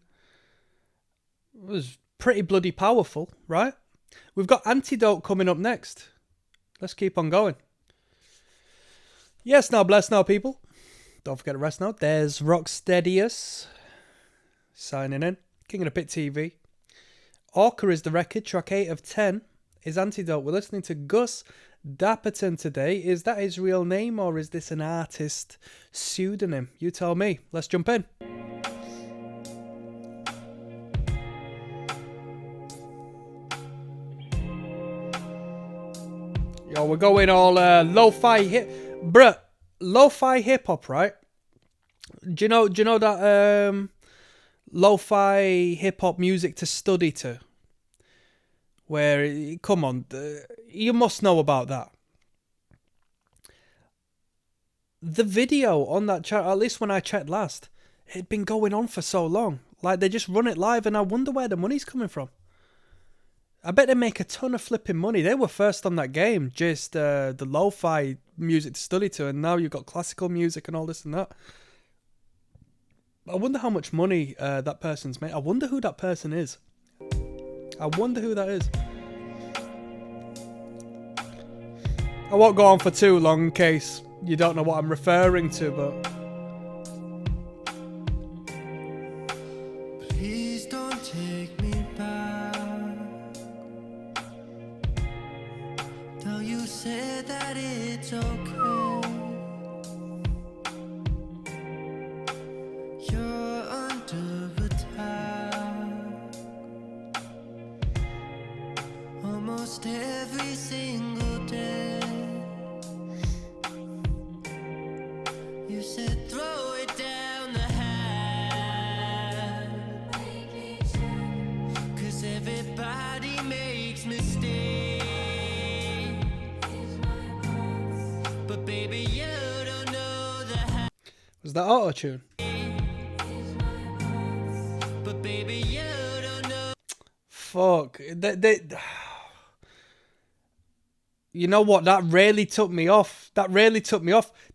It was pretty bloody powerful, right? We've got Antidote coming up next. Let's keep on going. Yes, now, bless now, people. Don't forget to rest now. There's ROCKSTEADY signing in. King of the Pit TV. Orca is the record. Track 8 of 10 is Antidote. We're listening to Gus Dapperton today. Is that his real name or is this an artist pseudonym? You tell me. Let's jump in. Yo, we're going all lo-fi hip. Bruh, lo-fi hip-hop, right? Do you know that lo-fi hip-hop music to study to? Where, come on, you must know about that. The video on that channel, at least when I checked last, it'd been going on for so long. Like, they just run it live and I wonder where the money's coming from. I bet they make a ton of flipping money. They were first on that game, just the lo-fi music to study to, and now you've got classical music and all this and that. I wonder how much money that person's made. I wonder who that person is. I wonder who that is. I won't go on for too long in case you don't know what I'm referring to, but... Please don't take me back. Though you said that it's okay. You're under attack. Almost every single day. You said throw it down the hatch. 'Cause everybody makes mistakes. But baby, you don't know the half. Was that auto-tune? But baby, you don't know. Fuck. You know what? That really took me off.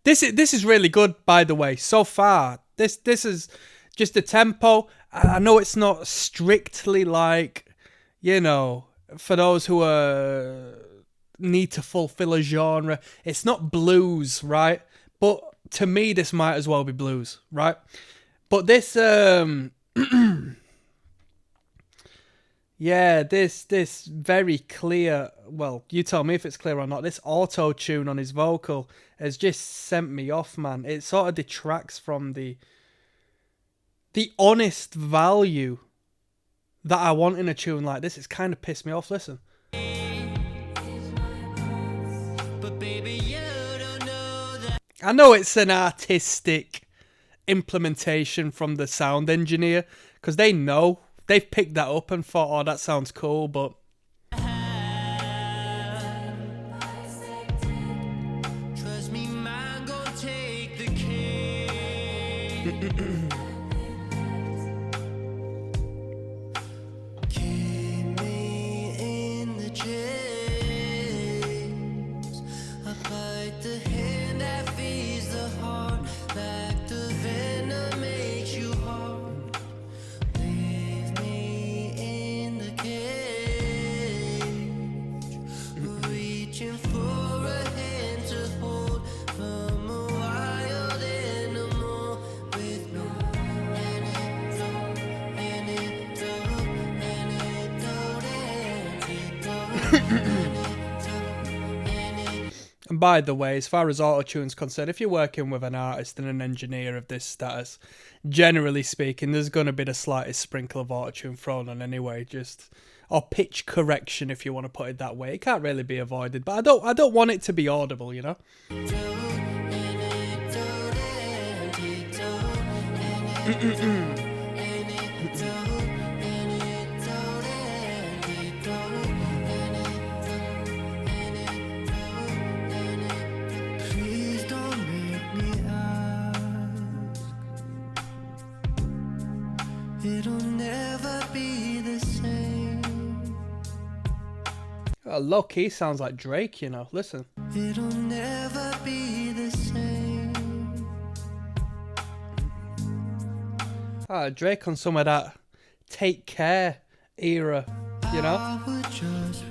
This is really good, by the way. So far, this is just the tempo. I know it's not strictly like, for those who need to fulfill a genre. It's not blues, right? But to me, this might as well be blues, right? But this, yeah, this very clear, well, you tell me if it's clear or not, this auto-tune on his vocal has just sent me off, man. It sort of detracts from the honest value that I want in a tune like this. It's kind of pissed me off, listen. But baby, you don't know that. I know it's an artistic implementation from the sound engineer, because they know. They've picked that up and thought, oh, that sounds cool, but... Trust me, man, go take the cake. Keep me in the chain. And by the way, as far as auto-tune's concerned, if you're working with an artist and an engineer of this status, generally speaking, there's going to be the slightest sprinkle of auto-tune thrown on anyway, or pitch correction if you want to put it that way. It can't really be avoided, but I don't want it to be audible, you know? Please don't make me ask. It'll never be the same. Low key sounds like Drake, you know? Listen. It'll never be the same. Drake on some of that Take Care era, you know? I would just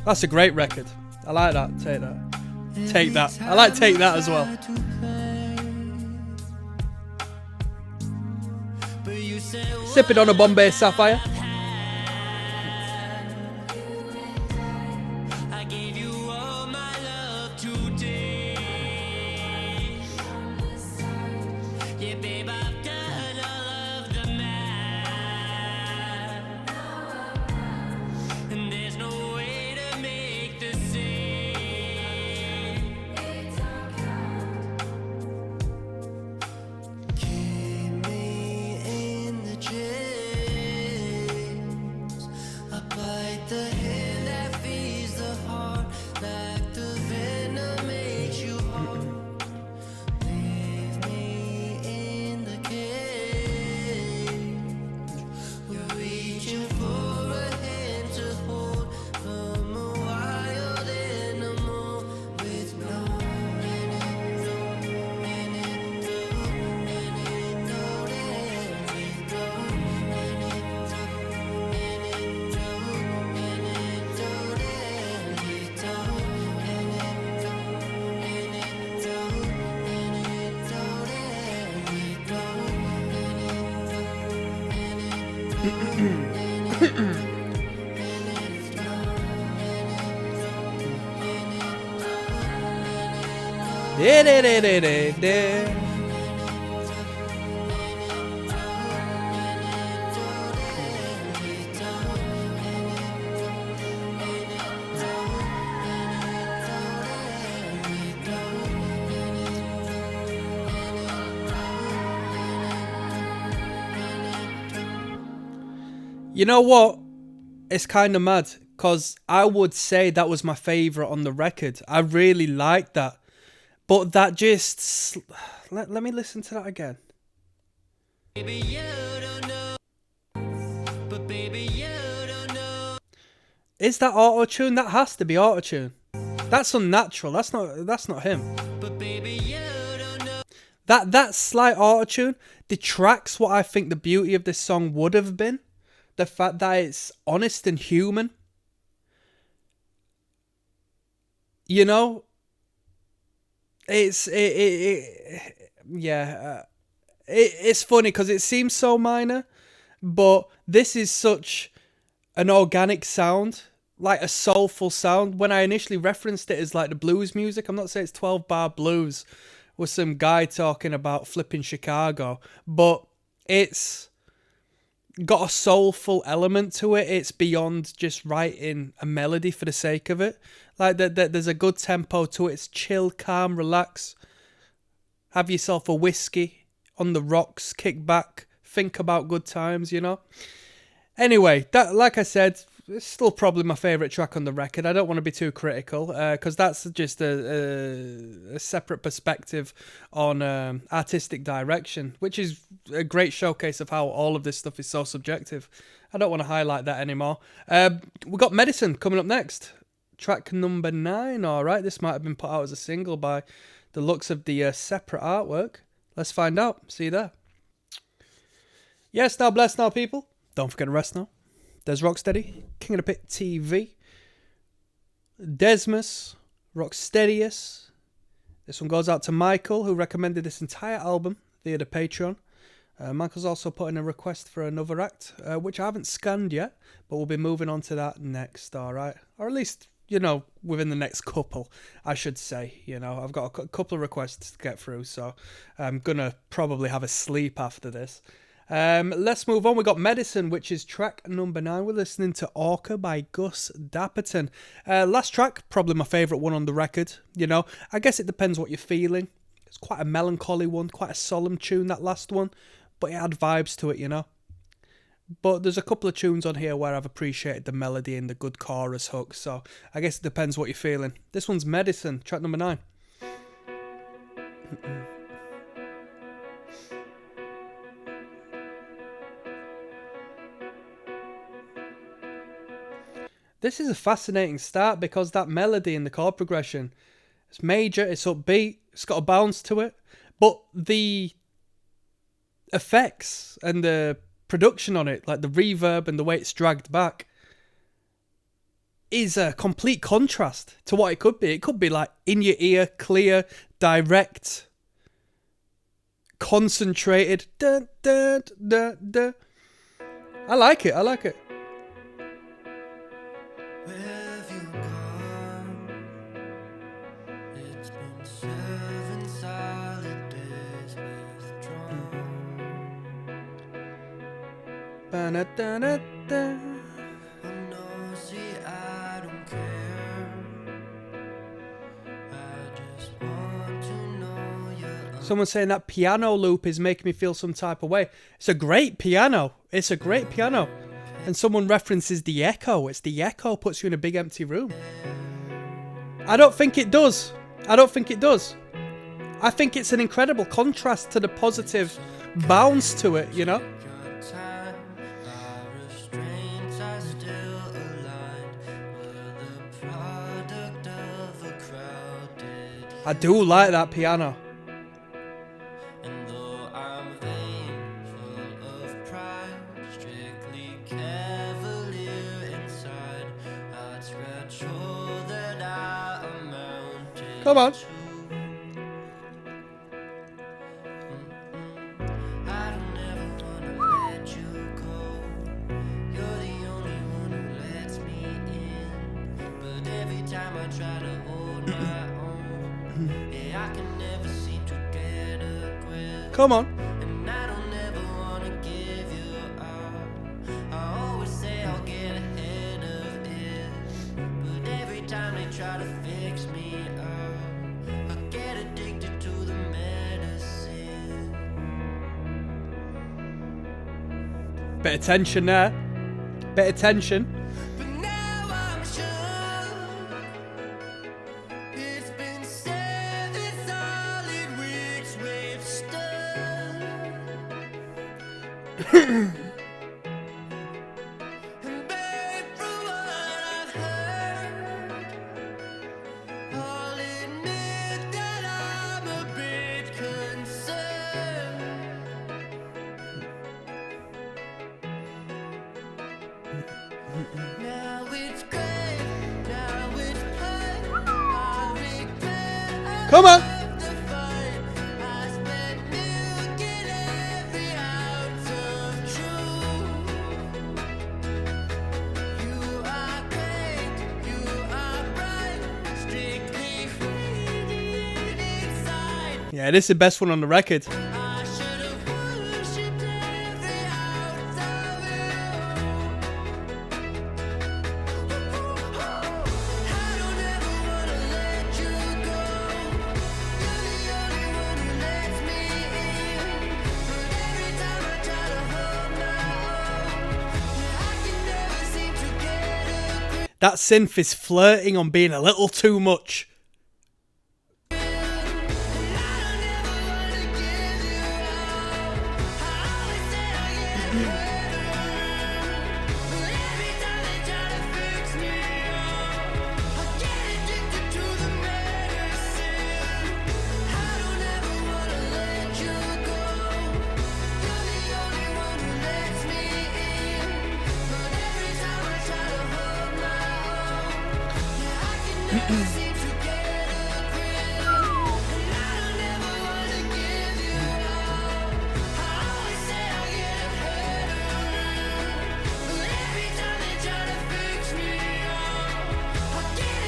That's a great record. I like that. Take that. I like Take That as well. Sipping on a Bombay Sapphire. I gave you all my love today. Yeah, babe, I've done all of the math, and there's no way to make the same. Keep me in the chains. I bite the hand that feeds the heart, like the venom makes you whole. Leave me in the cage. We're reaching for a hand to hold from a wild animal with no antidote, You know what? It's kind of mad because I would say that was my favourite on the record. I really liked that. But that just... Let me listen to that again. baby, you don't know. But baby, you don't know. Is that auto-tune? That has to be auto-tune. That's unnatural. That's not him. But baby, you don't know. That slight auto-tune detracts what I think the beauty of this song would have been. The fact that it's honest and human. You know? It's funny because it seems so minor, but this is such an organic sound, like a soulful sound. When I initially referenced it as like the blues music, I'm not saying it's 12-bar blues with some guy talking about flipping Chicago, but it's got a soulful element to it. It's beyond just writing a melody for the sake of it. Like there's a good tempo to it. It's chill, calm, relax. Have yourself a whiskey on the rocks, kick back, think about good times, you know. Anyway, that, like I said, it's still probably my favourite track on the record. I don't want to be too critical because that's just a separate perspective on artistic direction, which is a great showcase of how all of this stuff is so subjective. I don't want to highlight that anymore. We've got Medicine coming up next. Track number 9, all right. This might have been put out as a single by the looks of the separate artwork. Let's find out. See you there. Yes, now bless now, people. Don't forget to rest now. There's Rocksteady, King of the Pit TV, Desmus, Rocksteadius. This one goes out to Michael, who recommended this entire album via the Patreon. Michael's also put in a request for another act, which I haven't scanned yet, but we'll be moving on to that next, all right? Or at least you know, within the next couple, I should say. You know, I've got a couple of requests to get through, so I'm gonna probably have a sleep after this. Let's move on. We got Medicine, which is track number 9. We're listening to Orca by Gus Dapperton. Last track, probably my favourite one on the record. You know, I guess it depends what you're feeling. It's quite a melancholy one, quite a solemn tune, that last one, but it had vibes to it, you know. But there's a couple of tunes on here where I've appreciated the melody and the good chorus hook, so I guess it depends what you're feeling. This one's Medicine, track number 9. This is a fascinating start because that melody and the chord progression, it's major, it's upbeat, it's got a bounce to it, but the effects and the production on it, like the reverb and the way it's dragged back, is a complete contrast to what it could be. It could be like in your ear, clear, direct, concentrated. Dun, dun, dun, dun. I like it. Where have you gone? It's been 7 solid days withdrawn. Ba-na-da-na-da. Oh no, see, I don't care. I just want to know you're Someone's saying that piano loop is making me feel some type of way. It's a great piano. And someone references the echo. It's the echo puts you in a big empty room. I don't think it does. I think it's an incredible contrast to the positive bounce to it, you know? your time. Our restraints are still aligned. We're the product of a crowded I do like that piano. And though I'm vain, full of pride, strictly cavalier inside, I'd scratch all that I amounted Come on. to. I don't ever wanna let you go. You're the only one who lets me in. But every time I try to hold my own, yeah, I can never seem to get a grip. Come on. And I don't ever wanna give you up. I always say I'll get ahead of it, but every time they try to fix me up, I get addicted to the medicine. Bit of tension there. Bit of tension. But now I'm sure it's been 7 solid weeks we've stood. And babe, from what I've heard, I'll admit that I'm a bit concerned. Now it's great, now it's pain. I regret Come on. the fight. I spent milking every ounce of truth. You are great, you are bright, strictly radiant inside. Yeah, this is the best one on the record. I should have worshipped every ounce of you. I don't ever wanna let you go. You're the only one who lets me in. But every time I try to hold my own, yeah, I can never seem to get a grip. That synth is flirting on being a little too much. And I don't ever wanna give you up. I always say I'll get better, but every time they try to fix me up, I get addicted to the medicine. I don't ever wanna let you go. You're the only one who lets me in. But every time I try to hold my own, yeah, I can never seem to get a grip. And I don't ever wanna give you up. I always say I'll get better, but every time they try to fix me up, I get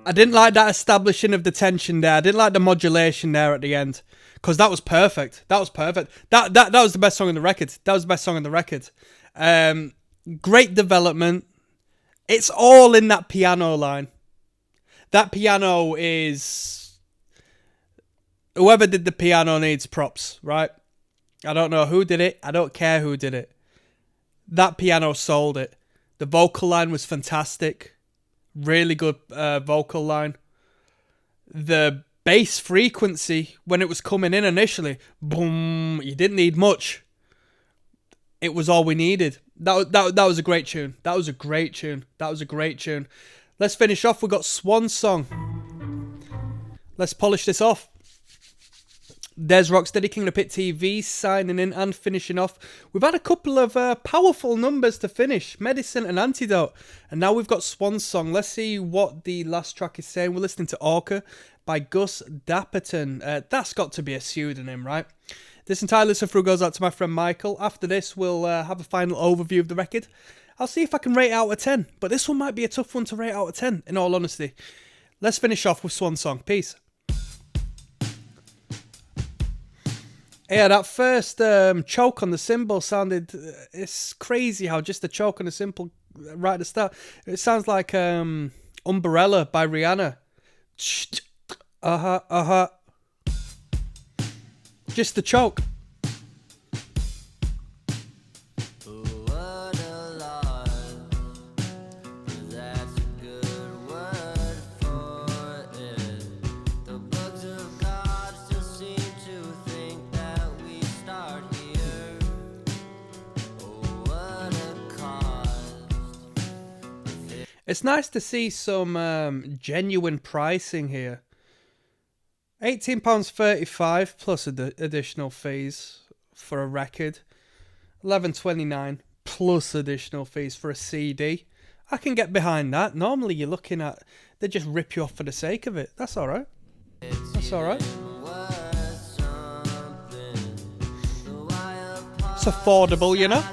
I didn't like that establishing of the tension there. I didn't like the modulation there at the end. Because that was perfect. That was perfect. That was the best song on the record. That was the best song on the record. Great development. It's all in that piano line. That piano is... Whoever did the piano needs props, right? I don't know who did it. I don't care who did it. That piano sold it. The vocal line was fantastic. Really good vocal line. The bass frequency, when it was coming in initially, boom, you didn't need much. It was all we needed. That was a great tune. That was a great tune. That was a great tune. Let's finish off. We've got Swan Song. Let's polish this off. There's Rocksteady, King of the Pit TV, signing in and finishing off. We've had a couple of powerful numbers to finish. Medicine and Antidote. And now we've got Swan Song. Let's see what the last track is saying. We're listening to Orca by Gus Dapperton. That's got to be a pseudonym, right? This entire listen through goes out to my friend Michael. After this, we'll have a final overview of the record. I'll see if I can rate it out of 10. But this one might be a tough one to rate out of 10, in all honesty. Let's finish off with Swan Song. Peace. Yeah, that first choke on the cymbal sounded... it's crazy how just the choke on the cymbal right at the start... It sounds like Umbrella by Rihanna. Uh-huh. Just the choke. What a loss. That's a good word for it. The bugs of God still seem to think that we start here. Oh, what a cost. It's nice to see some genuine pricing here. £18.35 plus additional fees for a record. $11.29 plus additional fees for a CD. I can get behind that. Normally you're looking at... they just rip you off for the sake of it. That's alright. That's alright. It's affordable, you know?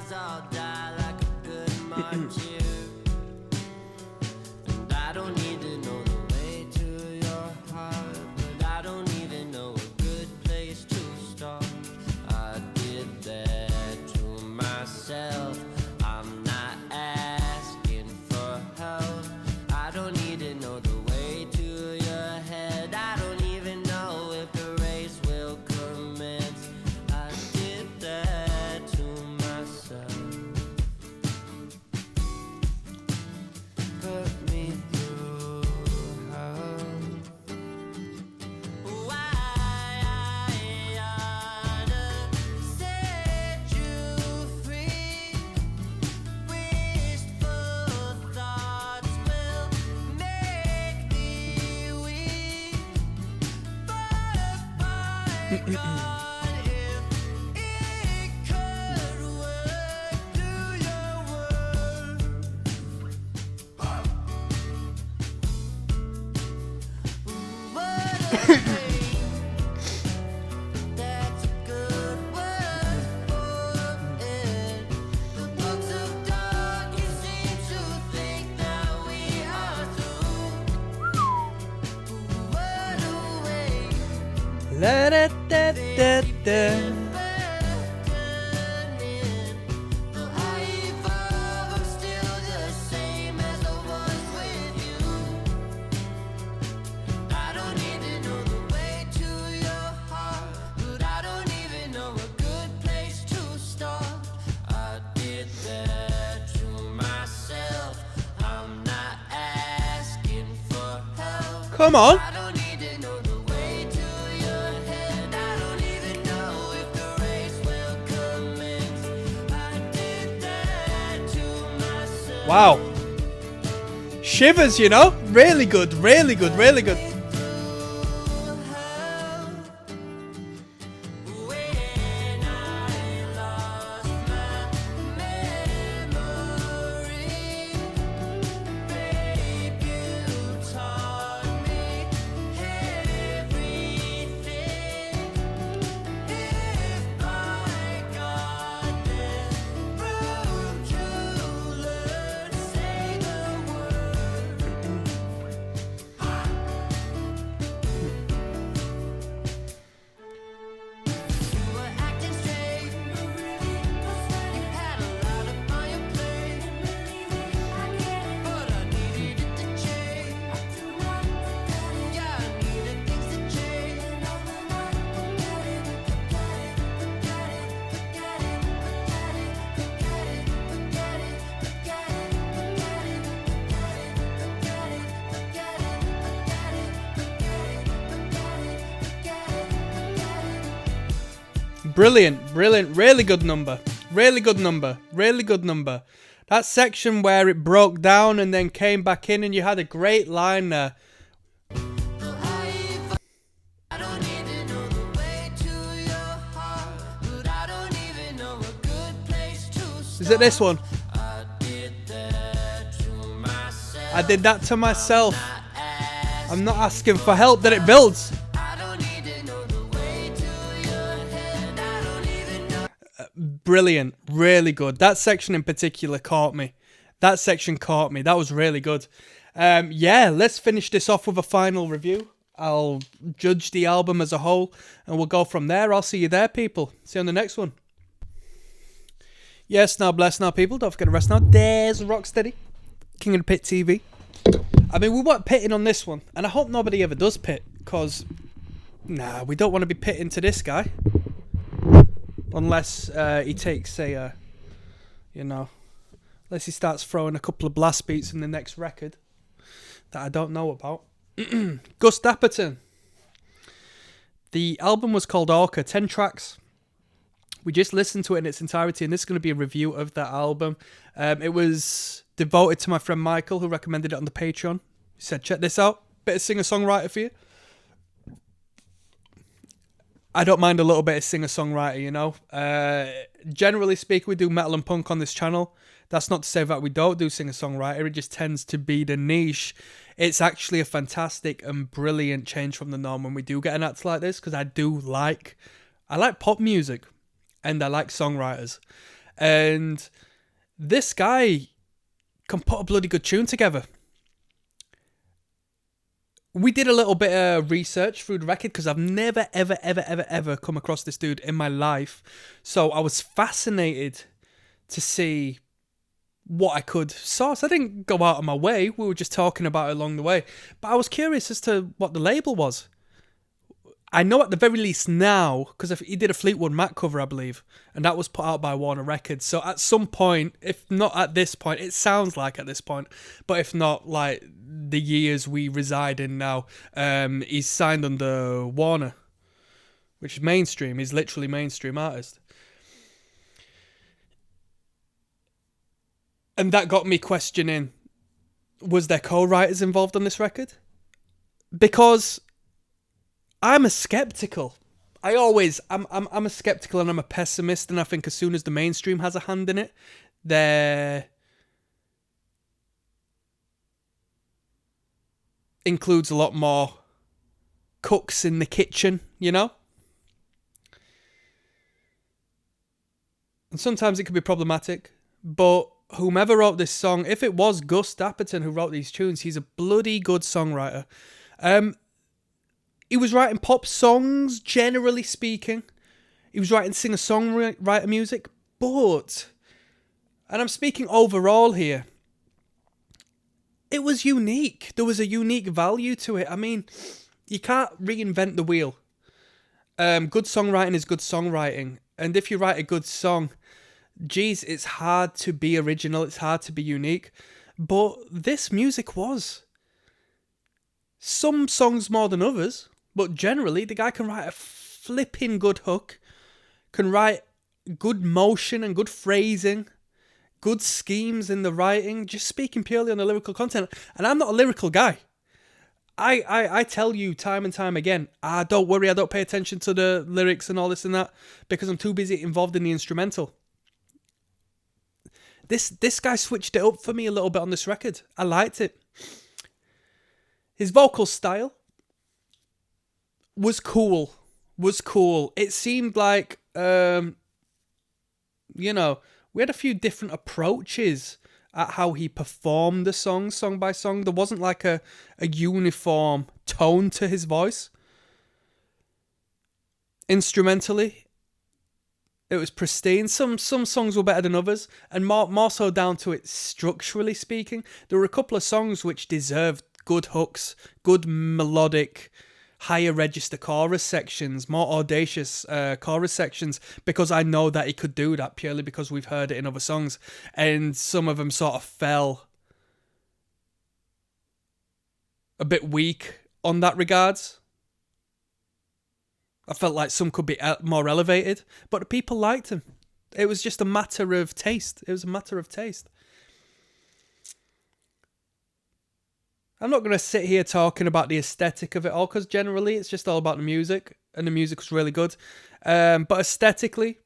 La da da da da. Come on. Wow. Shivers, you know? Really good, really good, really good. Brilliant, brilliant, really good number. Really good number, really good number. That section where it broke down and then came back in and you had a great line there. Is it this one? I did that to myself. I'm not asking for help, that it builds. Brilliant, really good. That section in particular caught me. That section caught me. That was really good. Yeah, let's finish this off with a final review. I'll judge the album as a whole, and we'll go from there. I'll see you there, people. See you on the next one. Yes, now bless now, people. Don't forget to rest now. There's ROCKSTEADY, King of the Pit TV. I mean, we weren't pitting on this one, and I hope nobody ever does pit, because, nah, we don't want to be pitting to this guy. Unless he takes a, unless he starts throwing a couple of blast beats in the next record that I don't know about. Gus Dapperton. The album was called Orca, 10 tracks. We just listened to it in its entirety, and this is going to be a review of that album. It was devoted to my friend Michael, who recommended it on the Patreon. He said, check this out, bit of singer-songwriter for you. I don't mind a little bit of singer-songwriter, you know. Generally speaking, we do metal and punk on this channel. That's not to say that we don't do singer-songwriter. It just tends to be the niche. It's actually a fantastic and brilliant change from the norm when we do get an act like this, because I like pop music, and I like songwriters. And this guy can put a bloody good tune together. We did a little bit of research through the record because I've never, ever come across this dude in my life. So I was fascinated to see what I could source. I didn't go out of my way. We were just talking about it along the way. But I was curious as to what the label was. I know at the very least now, because he did a Fleetwood Mac cover, I believe, and that was put out by Warner Records. So at some point, if not at this point, it sounds like at this point, but if not, like the years we reside in now, he's signed under Warner, which is mainstream. He's literally mainstream artist. And that got me questioning, was there co-writers involved on this record? Because I'm a skeptical. I'm a skeptical, and I'm a pessimist, and I think as soon as the mainstream has a hand in it, there includes a lot more cooks in the kitchen, you know? And sometimes it can be problematic, but whomever wrote this song, if it was Gus Dapperton who wrote these tunes, he's a bloody good songwriter. He was writing pop songs, generally speaking. He was writing singer-songwriter music, but, and I'm speaking overall here, it was unique. There was a unique value to it. I mean, you can't reinvent the wheel. Good songwriting is good songwriting. And if you write a good song, geez, it's hard to be original. It's hard to be unique. But this music was. Some songs more than others. But generally, the guy can write a flipping good hook, can write good motion and good phrasing, good schemes in the writing, just speaking purely on the lyrical content. And I'm not a lyrical guy. I tell you time and time again, don't worry, I don't pay attention to the lyrics and all this and that, because I'm too busy involved in the instrumental. This guy switched it up for me a little bit on this record. I liked it. His vocal style was cool. It seemed like, we had a few different approaches at how he performed the song by song. There wasn't like a uniform tone to his voice. Instrumentally, it was pristine. Some songs were better than others, and more so down to it structurally speaking. There were a couple of songs which deserved good hooks, good melodic, higher register chorus sections, more audacious chorus sections, because I know that he could do that purely because we've heard it in other songs, and some of them sort of fell a bit weak on that regards. I felt like some could be more elevated, but the people liked him. It was just a matter of taste. It was a matter of taste. I'm not going to sit here talking about the aesthetic of it all, because generally it's just all about the music, and the music was really good. But aesthetically,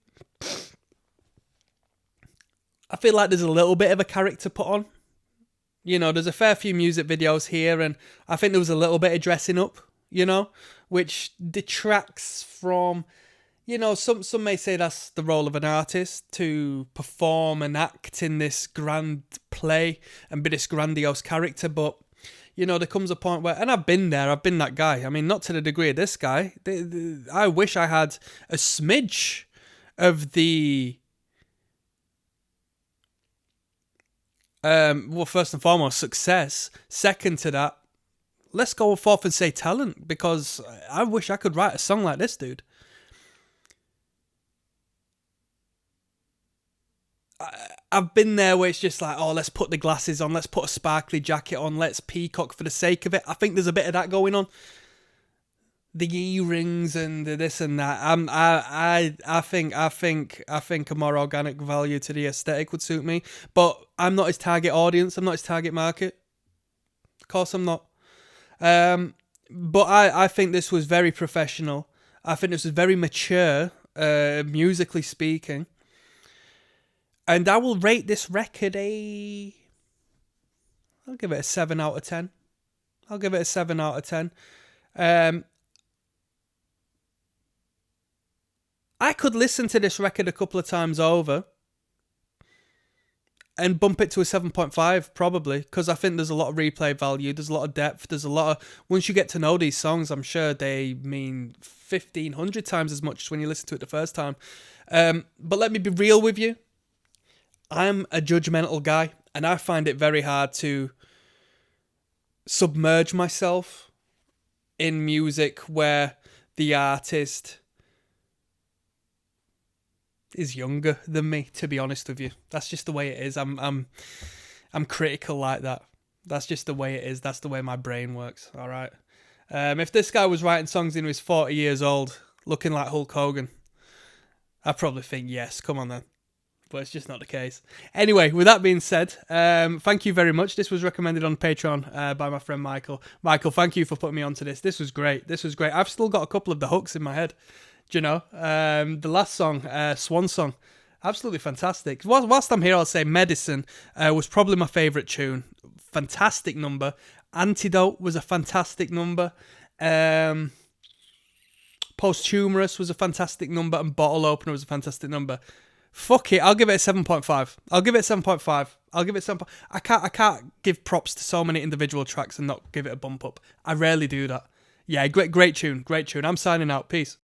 I feel like there's a little bit of a character put on. You know, there's a fair few music videos here, and I think there was a little bit of dressing up, you know, which detracts from, you know, some may say that's the role of an artist, to perform and act in this grand play and be this grandiose character, but, you know, there comes a point where, and I've been there, I've been that guy. I mean, not to the degree of this guy. I wish I had a smidge of the... well, first and foremost, success. Second to that, let's go forth and say talent, because I wish I could write a song like this dude. I've been there where it's just like, oh, let's put the glasses on, let's put a sparkly jacket on, let's peacock for the sake of it. I think there's a bit of that going on. The earrings and the this and that. I think a more organic value to the aesthetic would suit me. But I'm not his target audience. I'm not his target market. Of course I'm not. But I think this was very professional. I think this was very mature, musically speaking. And I will rate this record I'll give it a 7 out of 10. I'll give it a 7 out of 10. I could listen to this record a couple of times over and bump it to a 7.5 probably, because I think there's a lot of replay value, there's a lot of depth, there's a lot of... Once you get to know these songs, I'm sure they mean 1,500 times as much as when you listen to it the first time. But let me be real with you. I'm a judgmental guy, and I find it very hard to submerge myself in music where the artist is younger than me, to be honest with you. That's just the way it is. I'm critical like that. That's just the way it is. That's the way my brain works. All right. If this guy was writing songs when he was 40 years old, looking like Hulk Hogan, I'd probably think, yes, come on then. But it's just not the case. Anyway, with that being said, thank you very much. This was recommended on Patreon by my friend Michael. Michael, thank you for putting me onto this. This was great. I've still got a couple of the hooks in my head. Do you know? The last song, Swan Song, absolutely fantastic. Whilst I'm here, I'll say Medicine was probably my favourite tune. Fantastic number. Antidote was a fantastic number. Posthumous was a fantastic number. And Bottle Opener was a fantastic number. Fuck it, I'll give it a 7.5. I'll give it 7. I can't give props to so many individual tracks and not give it a bump up. I rarely do that. Yeah, great tune. I'm signing out. Peace.